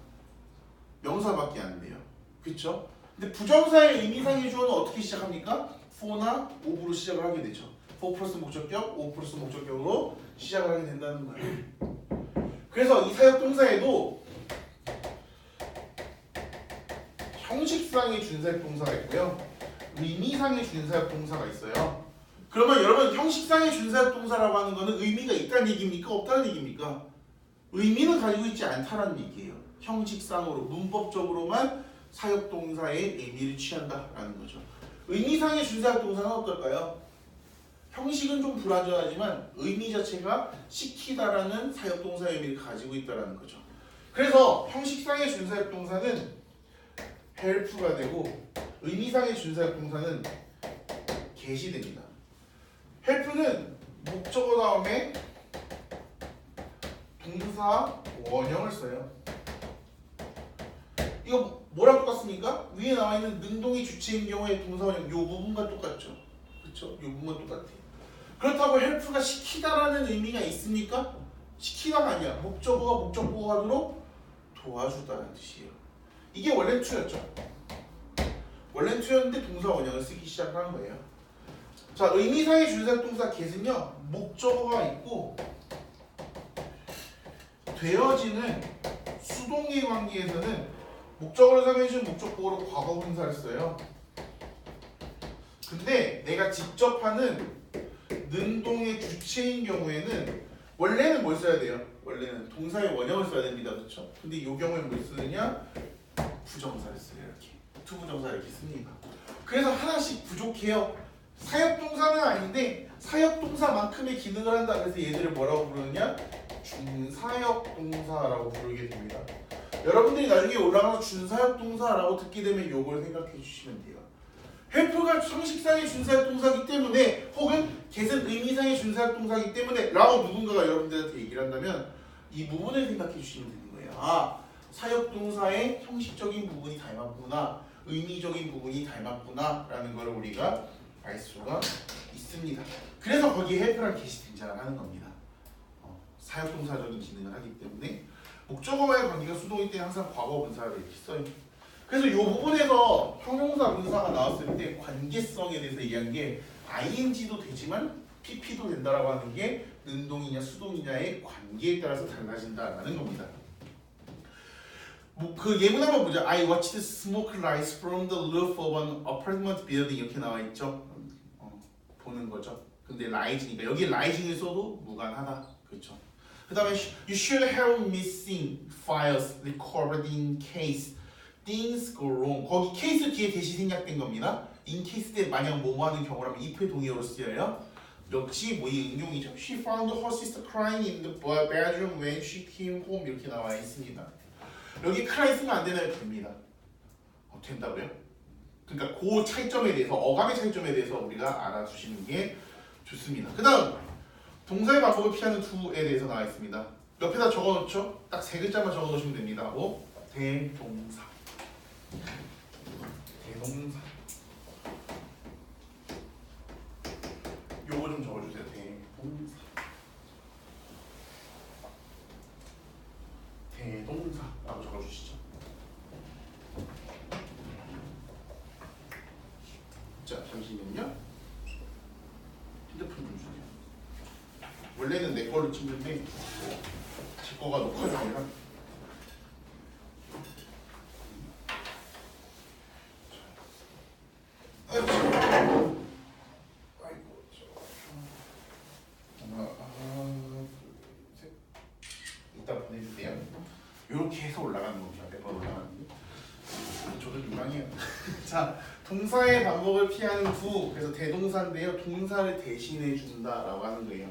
명사밖에 안 돼요. 그렇죠? 근데 부정사의 의미상의 주어는 어떻게 시작합니까? for나 of로 시작을 하게 되죠. for 플러스 목적격, of 플러스 목적격으로 시작을 하게 된다는 거예요. 그래서 이 사역동사에도 형식상의 준사역동사가 있고요. 의미상의 준사역동사가 있어요. 그러면 여러분 형식상의 준사역동사라고 하는 거는 의미가 있다는 얘기입니까? 없다는 얘기입니까? 의미는 가지고 있지 않다는 얘기예요. 형식상으로 문법적으로만 사역동사의 의미를 취한다라는 거죠. 의미상의 준사역동사는 어떨까요? 형식은 좀 불완전하지만 의미 자체가 시키다라는 사역동사의 의미를 가지고 있다라는 거죠. 그래서 형식상의 준사역동사는 help가 되고 의미상의 준사역동사는 get이 됩니다. help는 목적어 다음에 동사 원형을 써요. 이거 뭐랑 똑같습니까? 위에 나와 있는 능동이 주체인 경우에 동사 원형 이 부분과 똑같죠. 그렇죠? 이 부분과 똑같아요. 그렇다고 help가 시키다라는 의미가 있습니까? 시키다가 아니야. 목적어가 목적보호 하도록 도와주다라는 뜻이에요. 이게 원래는 투였죠. 원래는 투였는데 동사 원형을 쓰기 시작한 거예요. 자, 의미상의 준사동사 get은요 목적어가 있고 되어지는 수동의 관계에서는 목적어를 사용해준 목적보호로 과거 분사를 써요. 근데 내가 직접 하는 능동의 주체인 경우에는 원래는 뭘 써야 돼요? 원래는 동사의 원형을 써야 됩니다. 그렇죠? 근데 이 경우에는 뭘 쓰느냐? 부정사를 써요. 이렇게 투부정사 이렇게 씁니다. 그래서 하나씩 부족해요. 사역동사는 아닌데 사역동사만큼의 기능을 한다. 그래서 얘들을 뭐라고 부르느냐? 준사역동사라고 부르게 됩니다. 여러분들이 나중에 올라가서 준사역동사라고 듣게 되면 이걸 생각해 주시면 돼요. help가 형식상의 준사역동사이기 때문에 혹은 get은 의미상의 준사역동사이기 때문에 라고 누군가가 여러분들한테 얘기를 한다면 이 부분을 생각해 주시면 되는 거예요. 아, 사역동사의 형식적인 부분이 닮았구나, 의미적인 부분이 닮았구나 라는 걸 우리가 알 수가 있습니다. 그래서 거기에 help랑 get이 등장을 하는 겁니다. 사역동사적인 기능을 하기 때문에 목적어와의 관계가 수동일 때 항상 과거 분사를 이렇게 써요. 그래서 이 부분에서 형용사 분사가 나왔을 때 관계성에 대해서 얘기한 게 ing도 되지만 pp도 된다라고 하는 게 능동이냐 수동이냐의 관계에 따라서 달라진다라는 겁니다. 뭐 그 예문 한번 보자. I watched smoke rise from the roof of an apartment building 이렇게 나와 있죠. 보는 거죠. 근데 rising이니까 여기 rising을 써도 무관하다. 그렇죠. 그 다음에 you should have missing files recorded in case things go wrong. 거기 case 뒤에 대시 생략된 겁니다. in case 때 만약 뭐뭐 하는 경우라면 if의 동의어로 쓰여요. 역시 뭐이 응용이죠. She found her sister crying in the bedroom when she came home 이렇게 나와 있습니다. 여기 cry 쓰면 안 되나요? 됩니다. 된다고요? 그러니까 그 차이점에 대해서 어감의 차이점에 대해서 우리가 알아주시는 게 좋습니다. 그 다음 동사의 반복을 피하는 do에 대해서 나와 있습니다. 옆에다 적어놓죠? 딱 세 글자만 적어놓으시면 됩니다. 뭐? 대동사. 대동사. 요거 좀 적어주세요. 대동사. 대동사라고 적어주시죠. 자, 잠시만요. 핸드폰 좀 주세요. 원래는 내 거를 찍는데 제 거가 녹화 중이라. 이따 보내주세요. 이렇게 해서 올라가는 겁니다. 매번 올라가는 게. 저도 유망해요. 자, 동사의 반복을 피하는 두. 그래서 대동사인데요. 동사를 대신해 준다라고 하는 거예요.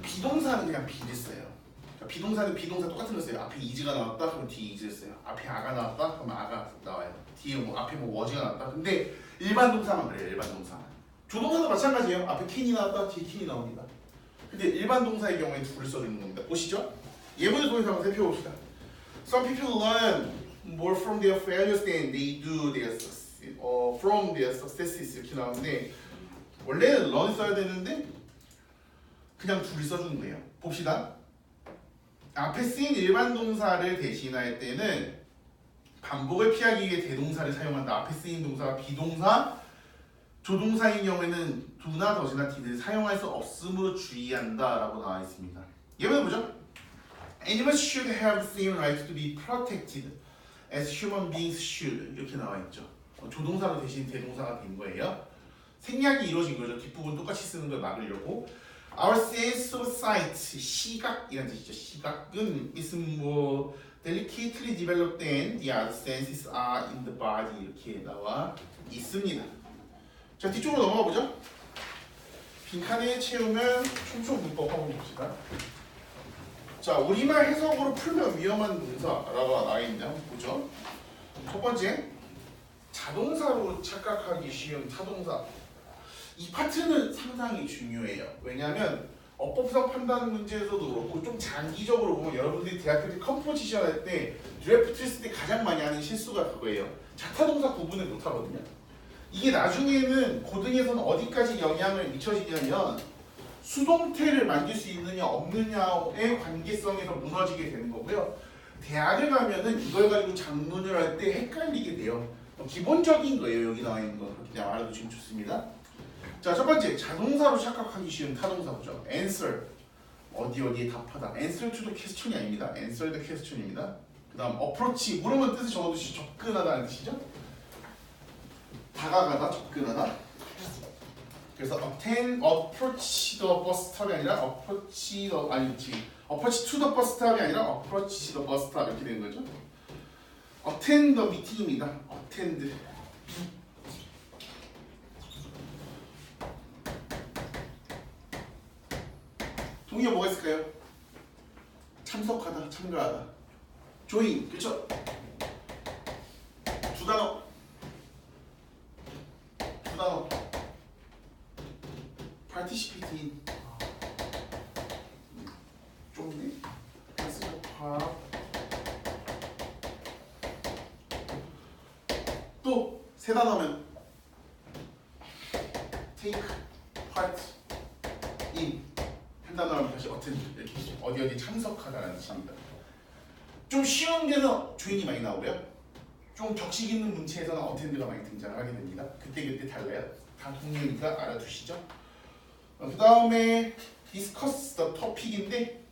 비동사는 그냥 be를 써요. 그러니까 비동사는 비동사 똑같은 거 써요. 앞에 is가 나왔다 그러면 뒤에 is를 써요. 앞에 a가 나왔다 그러면 a가 나와요. 뒤에 뭐 앞에 뭐 was가 나왔다. 근데 일반 동사만 그래요. 일반 동사. 조동사도 마찬가지예요. 앞에 can이 나왔다 뒤에 can이 나옵니다. 근데 일반 동사의 경우에 둘을 써주는 겁니다. 보시죠. 예문을 통해서 한번 살펴봅시다. Some people learn more from their failures than they do their success, from their successes 이렇게 나오는데 원래는 learn 써야 되는데 그냥 둘이 써주는 거예요. 봅시다. 앞에 쓰인 일반 동사를 대신할 때는 반복을 피하기 위해 대동사를 사용한다. 앞에 쓰인 동사가 비동사, 조동사인 경우에는 do나 does나 d를 사용할 수 없음으로 주의한다 라고 나와 있습니다. 예문을 보죠. Animals should have the same right to be protected as human beings should 이렇게 나와 있죠. 조동사로 대신 대동사가 된 거예요. 생략이 이루어진 거죠. 뒷부분 똑같이 쓰는 걸 막으려고. Our sense of sight, 시각이라는 뜻이죠. 시각은 is more delicately developed than the other senses are in the body 이렇게 나와 있습니다. 자, 뒤쪽으로 넘어가 보죠. 빈칸에 채우면 촘촘 문법 한번 봅시다. 자, 우리말 해석으로 풀면 위험한 동사라고 나와 있는데 한번 보죠. 첫 번째, 자동사로 착각하기 쉬운 타동사. 이 파트는 상당히 중요해요. 왜냐하면 어법상 판단 문제에서도 그렇고 좀 장기적으로 보면 여러분들이 대학교 때 컴포지션 할 때 드래프트 했을 때 가장 많이 하는 실수가 그거예요. 자타동사 구분을 못하거든요. 이게 나중에는 고등에서는 어디까지 영향을 미쳐지냐면 수동태를 만들 수 있느냐 없느냐의 관계성에서 무너지게 되는 거고요. 대학을 가면은 이걸 가지고 작문을 할 때 헷갈리게 돼요. 기본적인 거예요. 여기 나와 있는 거. 그렇게 알아두시면 좋습니다. 자, 첫 번째, 자동사로 착각하기 쉬운 타동사 보죠. answer, 어디에 답하다. answer to the question이 아닙니다. answer the question입니다. 그 다음 approach, 물으면 뜻을 적어두시 접근하다는 뜻이죠. 다가가다, 접근하다. 그래서 approach the bus stop이 아니라 approach to the bus stop이 아니라 approach the bus stop 이렇게 되는 거죠. attend the meeting입니다. attend. 동의어 뭐가 있을까요? 참석하다, 참가하다. join, 그렇죠? 두 단어. participate in. 좁네. 또 세 단어면 take part in. 단어는 다시 어텐드 이렇게 어디 어디 참석하다라는 뜻입니다. 좀 쉬운 데는 조인이 많이 나오고요. 좀 격식 있는 문체에서는 어텐드가 많이 등장하게 됩니다. 그때 달라요. 다 동료니까 알아두시죠. 그 다음에 discuss the topic인데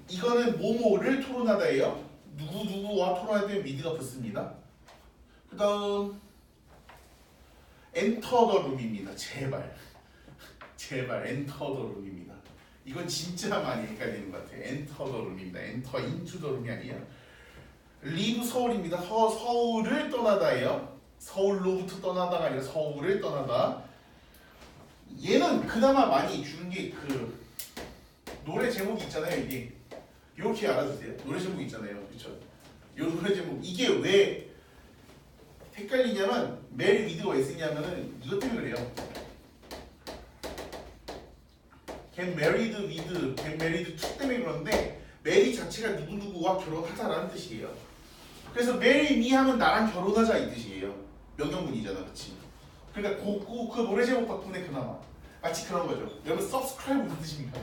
이거는 뭐뭐를 토론하다예요. 누구와 토론할 때 with가 붙습니다. 그 다음 enter the room입니다. 제발 enter the room입니다. 이건 진짜 많이 헷갈리는 것 같아요. enter the room입니다. enter into the room이 아니에요. leave 서울입니다. 서울을 떠나다예요. 서울로부터 떠나다가 아니라 서울을 떠나다. 얘는 그나마 많이 주는 게 그 노래 제목이 있잖아요. 이게 이렇게 알아주세요. 노래 제목 있잖아요. 그렇죠? 요 노래 제목 이게 왜 헷갈리냐면 marry with가 왜 쓰냐면은 이것 때문에 그래요. get married with, get married to 때문에 그런데 marry 자체가 누구누구와 결혼하자라는 뜻이에요. 그래서 marry me 하면 나랑 결혼하자 이 뜻이에요. 명령문이잖아, 그렇지? 그러니까 그 노래 제목 덕분에 그나마 마치 그런 거죠. 여러분 subscribe 무슨 뜻입니까?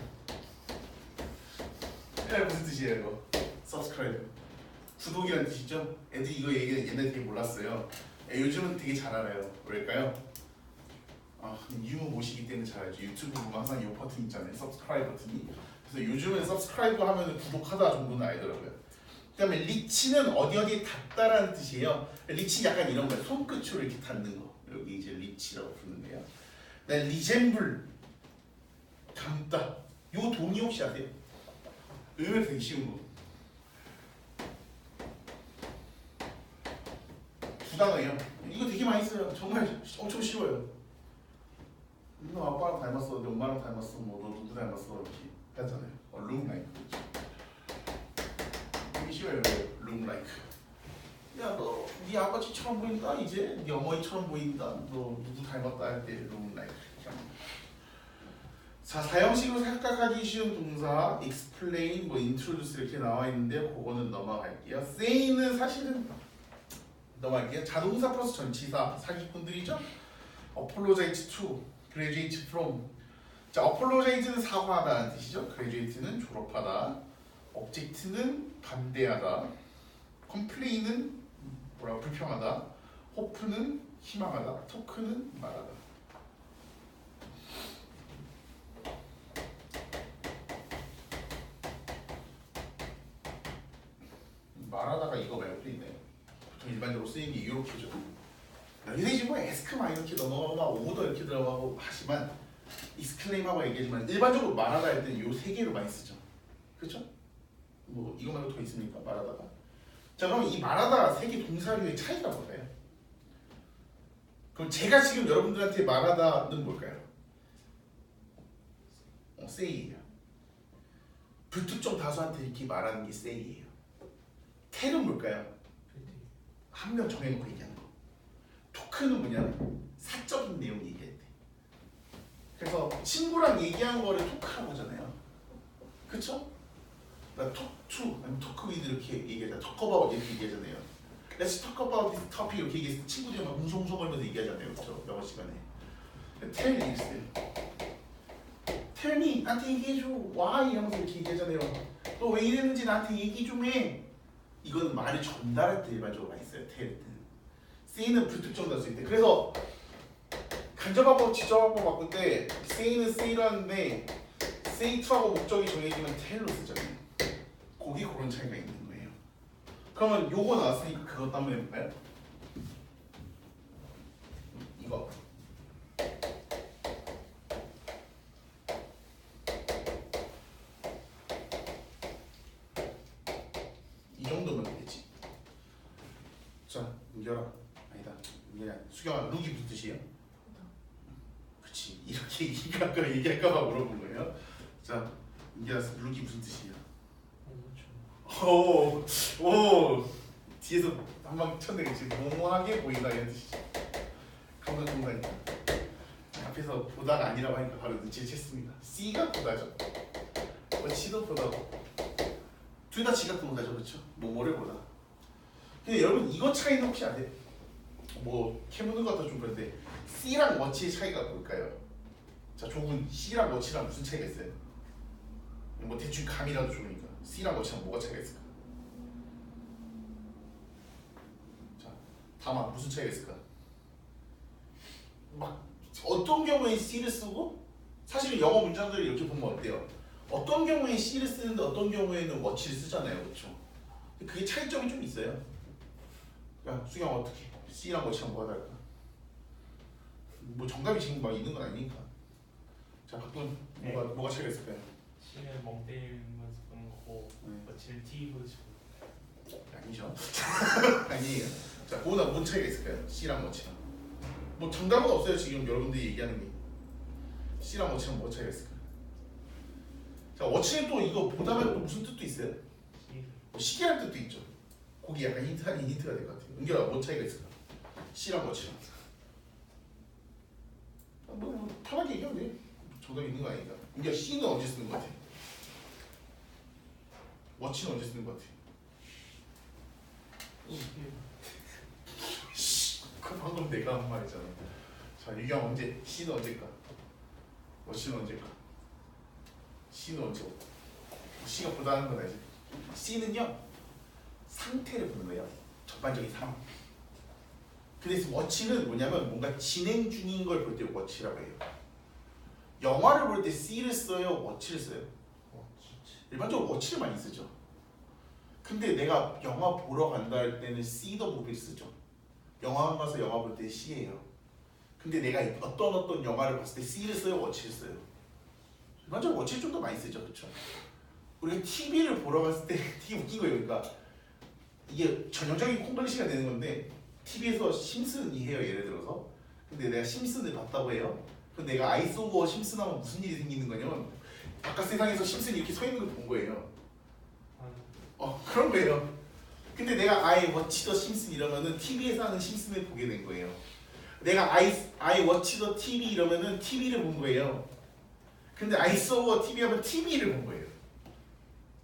무슨 뜻이에요 이거? subscribe 구독이라는 뜻이죠. 애들이 이거 얘기는 옛날에 되게 몰랐어요. 요즘은 되게 잘 알아요. 왜일까요? 유머 모시기 때문에 잘 알죠. 유튜브 보면 항상 이 버튼 있잖아요. subscribe 버튼이. 그래서 요즘은 subscribe 하면 구독하다 정도는 알더라고요. 그 다음에 리치는 어디 닿다라는 뜻이에요. 리치 약간 이런 거예요. 손끝으로 이렇게 닿는 거. 여기 이제 리치라고 부르는데요. resemble 닮다. 요 동의 혹시 아세요? 의외로 되게 쉬운 거. 두 단어예요. 이거 되게 많이 써요. 정말 엄청 쉬워요. 너 아빠랑 닮았어, 너 엄마랑 닮았어, 뭐 너 누구 닮았어 이렇게 하잖아요. look like. 되게 쉬워요. look like. 야, 너 네 아버지처럼 보인다. 이제 네 어머니처럼 보인다. 너 누구 닮았다 할 때 look like. 자, 사형식으로 생각하기 쉬운 동사 explain, 뭐 introduce 이렇게 나와 있는데 그거는 넘어갈게요. say는 사실은 넘어갈게요. 자동사 플러스 전치사 사기꾼들이죠. apologize to, graduate from. 자, apologize는 사과하다는 뜻이죠. graduate는 졸업하다. object는 반대하다. complain은 뭐라고 불평하다. hope는 희망하다. talk는 말하다. 말하다가 이거 말고 또 있네. 보통 일반적으로 쓰이는 게 이렇게죠. 여기서 뭐 에스크마 이렇게 넘어가고 막 오더 이렇게 들어가고 하지만 익스클레임하고 얘기하지만 일반적으로 말하다 할 때는 요 세 개로 많이 쓰죠. 그렇죠? 뭐 이거 말고 더 있습니까? 말하다가. 자, 그럼 이 말하다 세 개 동사류의 차이가 뭘까요? 그럼 제가 지금 여러분들한테 말하다는 뭘까요? say예요. 불특정 다수한테 이렇게 말하는 게 say예요. 텔은 뭘까요? 한 명 정해놓고 얘기하는 거. 토크는 뭐냐면 사적인 내용 얘기할 때. 그래서 친구랑 얘기한 거를 토크라고 하잖아요. 그쵸? 나 talk to, 아니면 talk with 이렇게 얘기하잖아. talk about 이렇게 얘기하잖아요. Let's talk about this topic 이렇게 얘기해서 친구들이 막 웅성웅성거리면서 얘기하잖아요. 그쵸? 영어 시간에. tell me 있어요. tell me, 나한테 얘기해줘. why? 하면서 이렇게 얘기하잖아요. 너 왜 이랬는지 나한테 얘기 좀 해. 이거는 말을 전달할 때 일반적으로 많이 써요. tell 때는. say는 불특정 다수일 때. 그래서 간접하고 직접하고 바꿀 때 say는 say라는데 say to하고 목적이 정해지면 tell로 쓰잖아요. 거기 그런 차이가 있는 거예요. 그러면 요거 나왔으니까 그것도 한번 해볼까요? 이거. 이 정도면 되겠지. 자, 은결아. 아니다. 은결아. 수경아, 룩이 무슨 뜻이에요? 그치. 이렇게 얘기할까 얘기할까봐 물어본 거예요. 자, 은결아, 룩이 무슨 뜻이에요? 오, 뒤에서 한 방 쳤네. 그치. 몽롱하게 보인다 이런 뜻이지. 감각 동사니까. 앞에서 보다가 아니라고 하니까 바로 눈치챘습니다. C가 보다죠. C도 보다고. 둘 다 지각 동사죠, 그렇죠? 뭐를 보다. 근데 여러분 이거 차이는 혹시 아세요? 뭐 캐묻는 것도 좀 그런데 C랑 워치의 차이가 뭘까요? 자, 조군 C랑 워치랑 무슨 차이가 있어요? 뭐 대충 감이라도 좋으니까. C랑 워치랑 뭐가 차이가 있을까? 자, 다마 무슨 차이가 있을까? 막 어떤 경우에 C를 쓰고 사실 영어 문장들을 이렇게 보면 어때요? 어떤 경우에 C를 쓰는데 어떤 경우에는 워치를 쓰잖아요, 그렇죠? 그게 차이점이 좀 있어요. 야, 수경 어떻게? C랑 워치랑 뭐가 다를까? 뭐 정답이 지금 막 있는 건 아니니까. 자, 박분 뭐가 차이가 있을까요? C는 멍 때리면서 보는 거고 워치는 TV 보듯이 보는 아니죠. 아니에요. 자, 뭐나 뭔 차이가 있을까요? C랑 워치랑. 뭐 정답은 없어요. 지금 여러분들이 얘기하는 게. C랑 워치랑 뭐 차이가 있을까요? 자, 워치는 또 이거 보다면 또 무슨 뜻도 있어요? 뭐 시계라는 뜻도 있죠. 거기 약간 힌트가 될 것 같아요. 은결아, 뭐 차이가 있을까? C랑 워치랑. 뭐 편하게 얘기하면 돼. 정답이 있는 거 아니니까. 은결아, C는 언제 쓰는 것 같아? 워치는 언제 쓰는 것 같아? 그 방금 내가 한 말이잖아. 자, 유경 언제? C는 언제일까? 워치는 언제일까? C는 언제고? C가 보다는 건 알지? C는요 상태를 보는 거예요. 전반적인 상황. 그래서 워치는 뭐냐면 뭔가 진행 중인 걸 볼 때 워치라고 해요. 영화를 볼 때 C를 써요, 워치를 써요? 일반적으로 워치를 많이 쓰죠. 근데 내가 영화 보러 간다 할 때는 See the movie를 쓰죠. 영화관 가서 영화 볼 때 C예요. 근데 내가 어떤 영화를 봤을 때 C를 써요, 워치를 써요? 일반적으로 워치를 좀 더 많이 쓰죠, 그렇죠? 우리가 TV를 보러 갔을 때 되게 웃긴 거예요. 그러니까 이게 전형적인 콩글리시가 되는 건데 TV에서 심슨이 해요, 예를 들어서. 근데 내가 심슨을 봤다고 해요. 근데 내가 아이스 오버 심슨 하면 무슨 일이 생기는 거냐면 바깥 세상에서 심슨이 이렇게 서 있는 걸 본 거예요. 그런 거예요. 근데 내가 I watch the 심슨 이러면은 TV에서 하는 심슨을 보게 된 거예요. 내가 I watch the TV 이러면은 TV를 본 거예요. 근데 I saw TV 하면 TV를 본 거예요.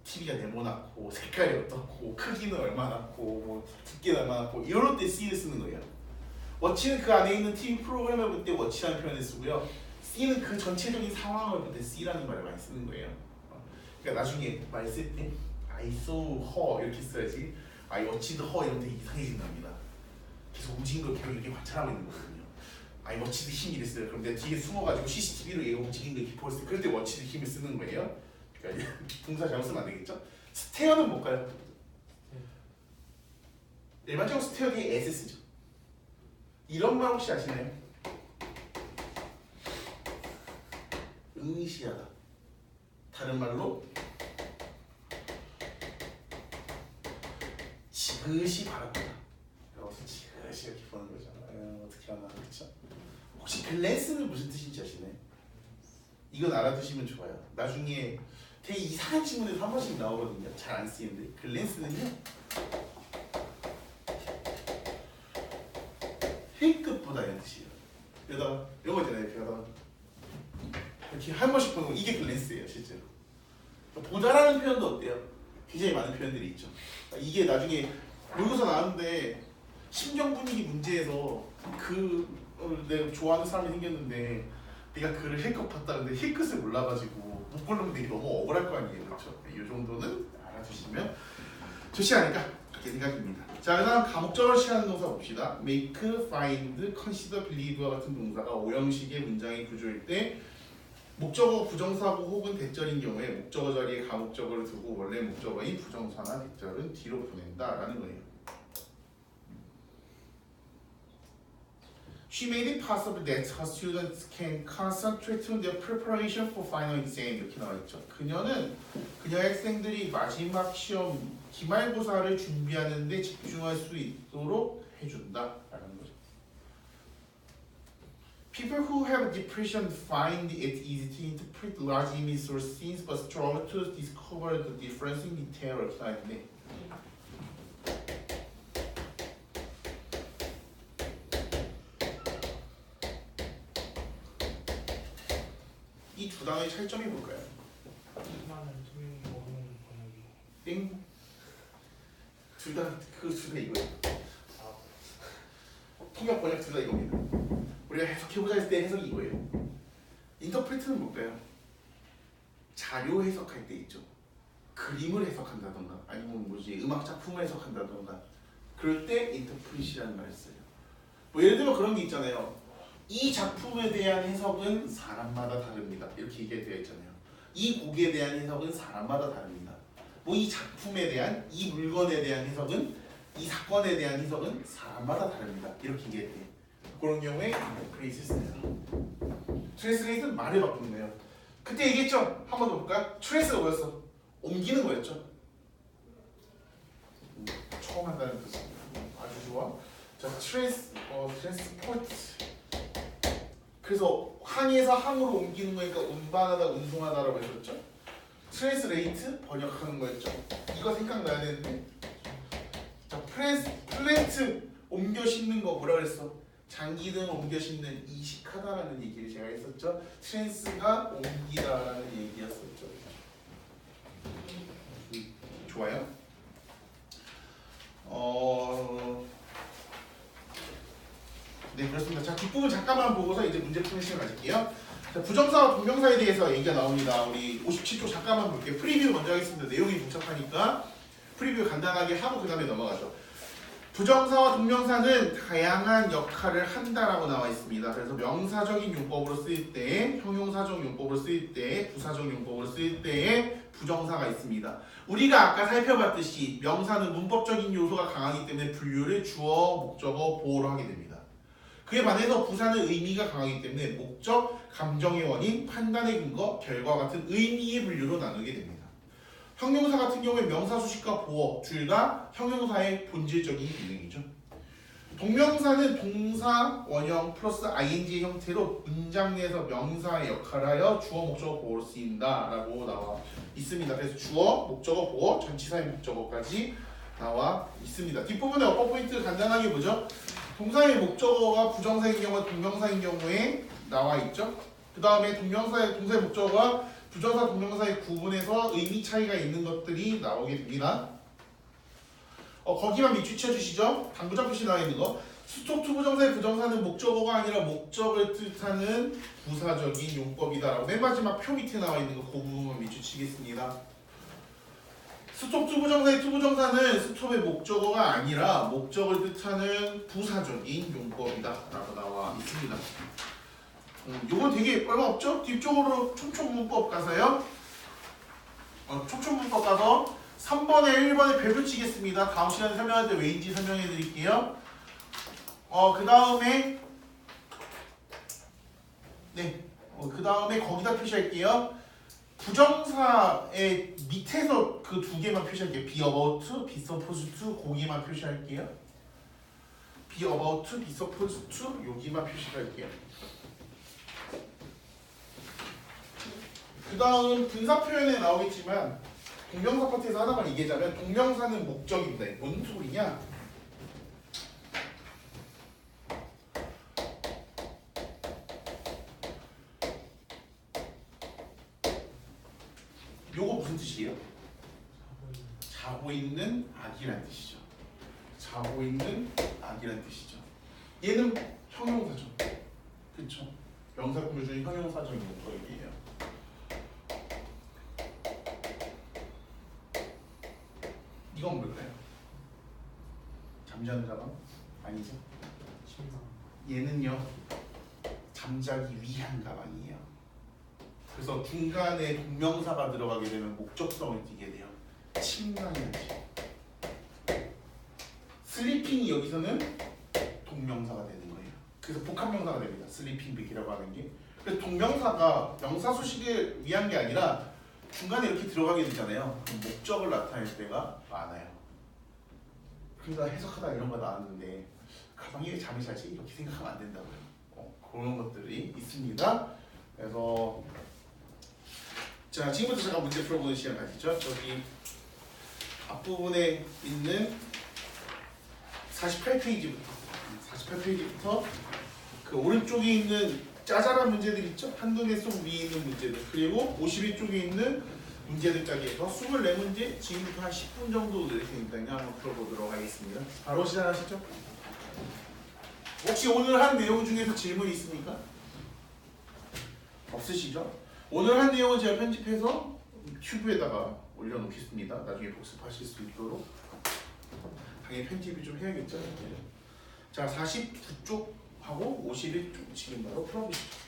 TV가 네모나고 색깔이 어떻고 크기는 얼마나고 뭐 두께는 얼마나고 이럴 때 C를 쓰는 거예요. 워치는 그 안에 있는 TV 프로그램을 볼 때 워치라는 표현을 쓰고요. C는 그 전체적인 상황을 볼 때 C라는 말을 많이 쓰는 거예요. 그러니까 나중에 말 쓸 때 I saw her 이렇게 써야지 I watched her 이러면 되게 이상해진답니다. 계속 움직이는 걸 계속 이렇게 관찰하고 있는 거거든요. I watched him 이랬어요. 그럼 내가 뒤에 숨어가지고 CCTV로 얘가 움직이는 걸 이렇게 보았을 때 그럴 때 watched him을 쓰는 거예요. 그러니까 동사 잘못 쓰면 안 되겠죠? 스테어는 뭘까요? 일반적으로 스테어 뒤에 s 쓰죠. 이런 말 혹시 아시나요? 응시하다. 다른 말로 지그시 바라보다. 여기서 지그시 이렇게 보는 거죠. 어떻게 하나 그렇죠? 혹시 글랜스는 무슨 뜻인지 아시나요? 이건 알아두시면 좋아요. 나중에 되게 이상한 질문에서 한 번씩 나오거든요. 잘 안 쓰이는데 글랜스는요 힐끗보다 이런 뜻이에요. 그러다가 이런 거 있잖아요. 그러다가 이렇게 한 번씩 보는 거 이게 글랜스예요, 실제로. 보다라는 표현도 어때요? 굉장히 많은 표현들이 있죠. 이게 나중에 모의고사 나왔는데 심경 분위기 문제에서 내가 좋아하는 사람이 생겼는데 네가 그를 힐끗 봤다 근데 힐끗을 몰라가지고 못 고르면 되게 너무 억울할 거 아니에요, 그렇죠? 이 정도는 알아두시면 좋지 않을까 그렇게 생각입니다. 자, 그다음 가목적어를 취하는 동사 봅시다. make, find, consider, believe와 같은 동사가 오형식의 문장의 구조일 때 목적어 부정사고 혹은 대절인 경우에 목적어 자리에 가목적어를 두고 원래 목적어인 부정사나 대절은 뒤로 보낸다라는 거예요. She made it possible that her students can concentrate on their preparation for final exam 이렇게 나와 있죠. 그녀의 학생들이 마지막 시험 기말고사를 준비하는 데 집중할 수 있도록 해준다라는 거죠. People who have depression find it easy to interpret large images or scenes but struggle to discover the difference in detail 이렇게 나와 있는데 이 두 단어의 차이점이 뭘까요? 수많은 소리 모르는 번역이 땡. 둘 다 이거예요. 통역 번역 둘 다 이겁니다. 우리가 해석해보자 했을 때 해석이 이거예요. 인터프리트는 뭘까요? 자료 해석할 때 있죠. 그림을 해석한다던가 아니면 뭐지 음악 작품을 해석한다던가 그럴 때 인터프릿이라는 말을 써요. 뭐 예를 들면 그런 게 있잖아요. 이 작품에 대한 해석은 사람마다 다릅니다. 이렇게 얘기되어 있잖아요. 이 곡에 대한 해석은 사람마다 다릅니다. 뭐 이 작품에 대한 이 물건에 대한 해석은 이 사건에 대한 해석은 사람마다 다릅니다. 이렇게 얘기했대요. 그런 경우에 인터프릿을 써요. 트랜스레이트는 말을 바꾸는 거예요. 그때 얘기했죠? 한 번 더 볼까요? 트랜스가 뭐였어? 옮기는 거였죠? 처음 한다는 뜻이 아주 좋아. 자, 트랜스포트. 그래서 항에서 항으로 옮기는 거니까 운반하다, 운송하다라고 했었죠? 트랜스레이트 번역하는 거였죠? 이거 생각나야 되는데. 자, 플랜트 옮겨 심는 거 뭐라 그랬어? 장기등 옮겨 심는 이식하다라는 얘기를 제가 했었죠. 트랜스가 옮기다라는 얘기였었죠. 좋아요. 네 그렇습니다. 자 뒷부분 잠깐만 보고서 이제 문제 푸는 시간 가질게요. 자, 부정사와 동명사에 대해서 얘기가 나옵니다. 우리 57쪽 잠깐만 볼게요. 프리뷰 먼저 하겠습니다. 내용이 복잡하니까 프리뷰 간단하게 하고 그 다음에 넘어가죠. 부정사와 동명사는 다양한 역할을 한다라고 나와 있습니다. 그래서 명사적인 용법으로 쓰일 때, 형용사적 용법으로 쓰일 때, 부사적 용법으로 쓰일 때에 부정사가 있습니다. 우리가 아까 살펴봤듯이 명사는 문법적인 요소가 강하기 때문에 분류를 주어, 목적어, 보어로 하게 됩니다. 그에 반해서 부사는 의미가 강하기 때문에 목적, 감정의 원인, 판단의 근거, 결과 같은 의미의 분류로 나누게 됩니다. 형용사 같은 경우에 명사, 수식과 보어 둘 다 형용사의 본질적인 기능이죠. 동명사는 동사, 원형 플러스 ing의 형태로 문장 내에서 명사의 역할을 하여 주어, 목적어, 보어로 쓰인다라고 나와 있습니다. 그래서 주어, 목적어, 보어, 전치사의 목적어까지 나와 있습니다. 뒷부분에 어퍼 포인트 간단하게 보죠. 동사의 목적어가 부정사인 경우와 동명사인 경우에 나와 있죠. 그 다음에 동사의 목적어가 부정사, 동명사의 구분에서 의미 차이가 있는 것들이 나오게 됩니다. 거기만 밑줄쳐 주시죠. 당부장 표시 나와 있는 거. 수속 투부정사의 부정사는 목적어가 아니라 목적을 뜻하는 부사적인 용법이다라고 맨 마지막 표 밑에 나와 있는 거 그 부분만 밑줄치겠습니다. 스톱 투부정사의 투부정사는 스톱의 목적어가 아니라 목적을 뜻하는 부사적인 용법이다라고 나와 있습니다. 이건 되게 얼마 없죠? 뒤쪽으로 촘촘문법 가서요. 촘촘문법 가서 3번에 1번에 별표 치겠습니다. 다음 시간에 설명할 때 왜인지 설명해 드릴게요. 그 다음에 그 다음에 거기다 표시할게요. 부정사의 밑에서 그 두 개만 표시할게요. be about to, be supposed to 거기만 표시할게요. be about to, be supposed to 여기만 표시할게요. 그 다음 분사 표현에 나오겠지만 동명사 파트에서 하나만 얘기하자면 동명사는 목적입니다. 뭔 소리냐? 요거 무슨 뜻이에요? 자고 있는 아기란 뜻이죠. 자고 있는 아기란 뜻이죠. 얘는 형용사죠. 그렇죠? 명사 구조 중에 형용사적인 목적이에요. 이건 뭘까요? 잠자는 가방? 아니죠? 얘는요 잠자기 위한 가방이에요. 그래서 중간에 동명사가 들어가게 되면 목적성을 띠게 돼요. 침낭이지. 슬리핑이 여기서는 동명사가 되는 거예요. 그래서 복합명사가 됩니다. 슬리핑 빅이라고 하는 게. 그래서 동명사가 명사 수식을 위한 게 아니라 중간에 이렇게 들어가게 되잖아요. 그럼 목적을 나타낼 때가 많아요. 그러니까 해석하다 이런 거 나왔는데 가방에 왜 잠이 자지? 이렇게 생각하면 안 된다고요. 그런 것들이 있습니다. 그래서 자 지금부터 잠깐 문제 풀어보는 시간 가지죠. 저기 앞부분에 있는 48페이지부터 그 오른쪽에 있는 짜잘한 문제들 있죠? 한두 개 속 위에 있는 문제들 그리고 52쪽에 있는 문제들까지 해서 24문제 지금부터 한 10분 정도 낼 테니까요. 한번 풀어보도록 하겠습니다. 바로 시작하시죠. 혹시 오늘 한 내용 중에서 질문 있습니까? 없으시죠? 오늘 한 내용은 제가 편집해서 튜브에다가 올려놓겠습니다. 나중에 복습하실 수 있도록. 당연히 편집이 좀 해야겠죠. 자, 49쪽하고 51쪽 지금 바로 풀어보시죠.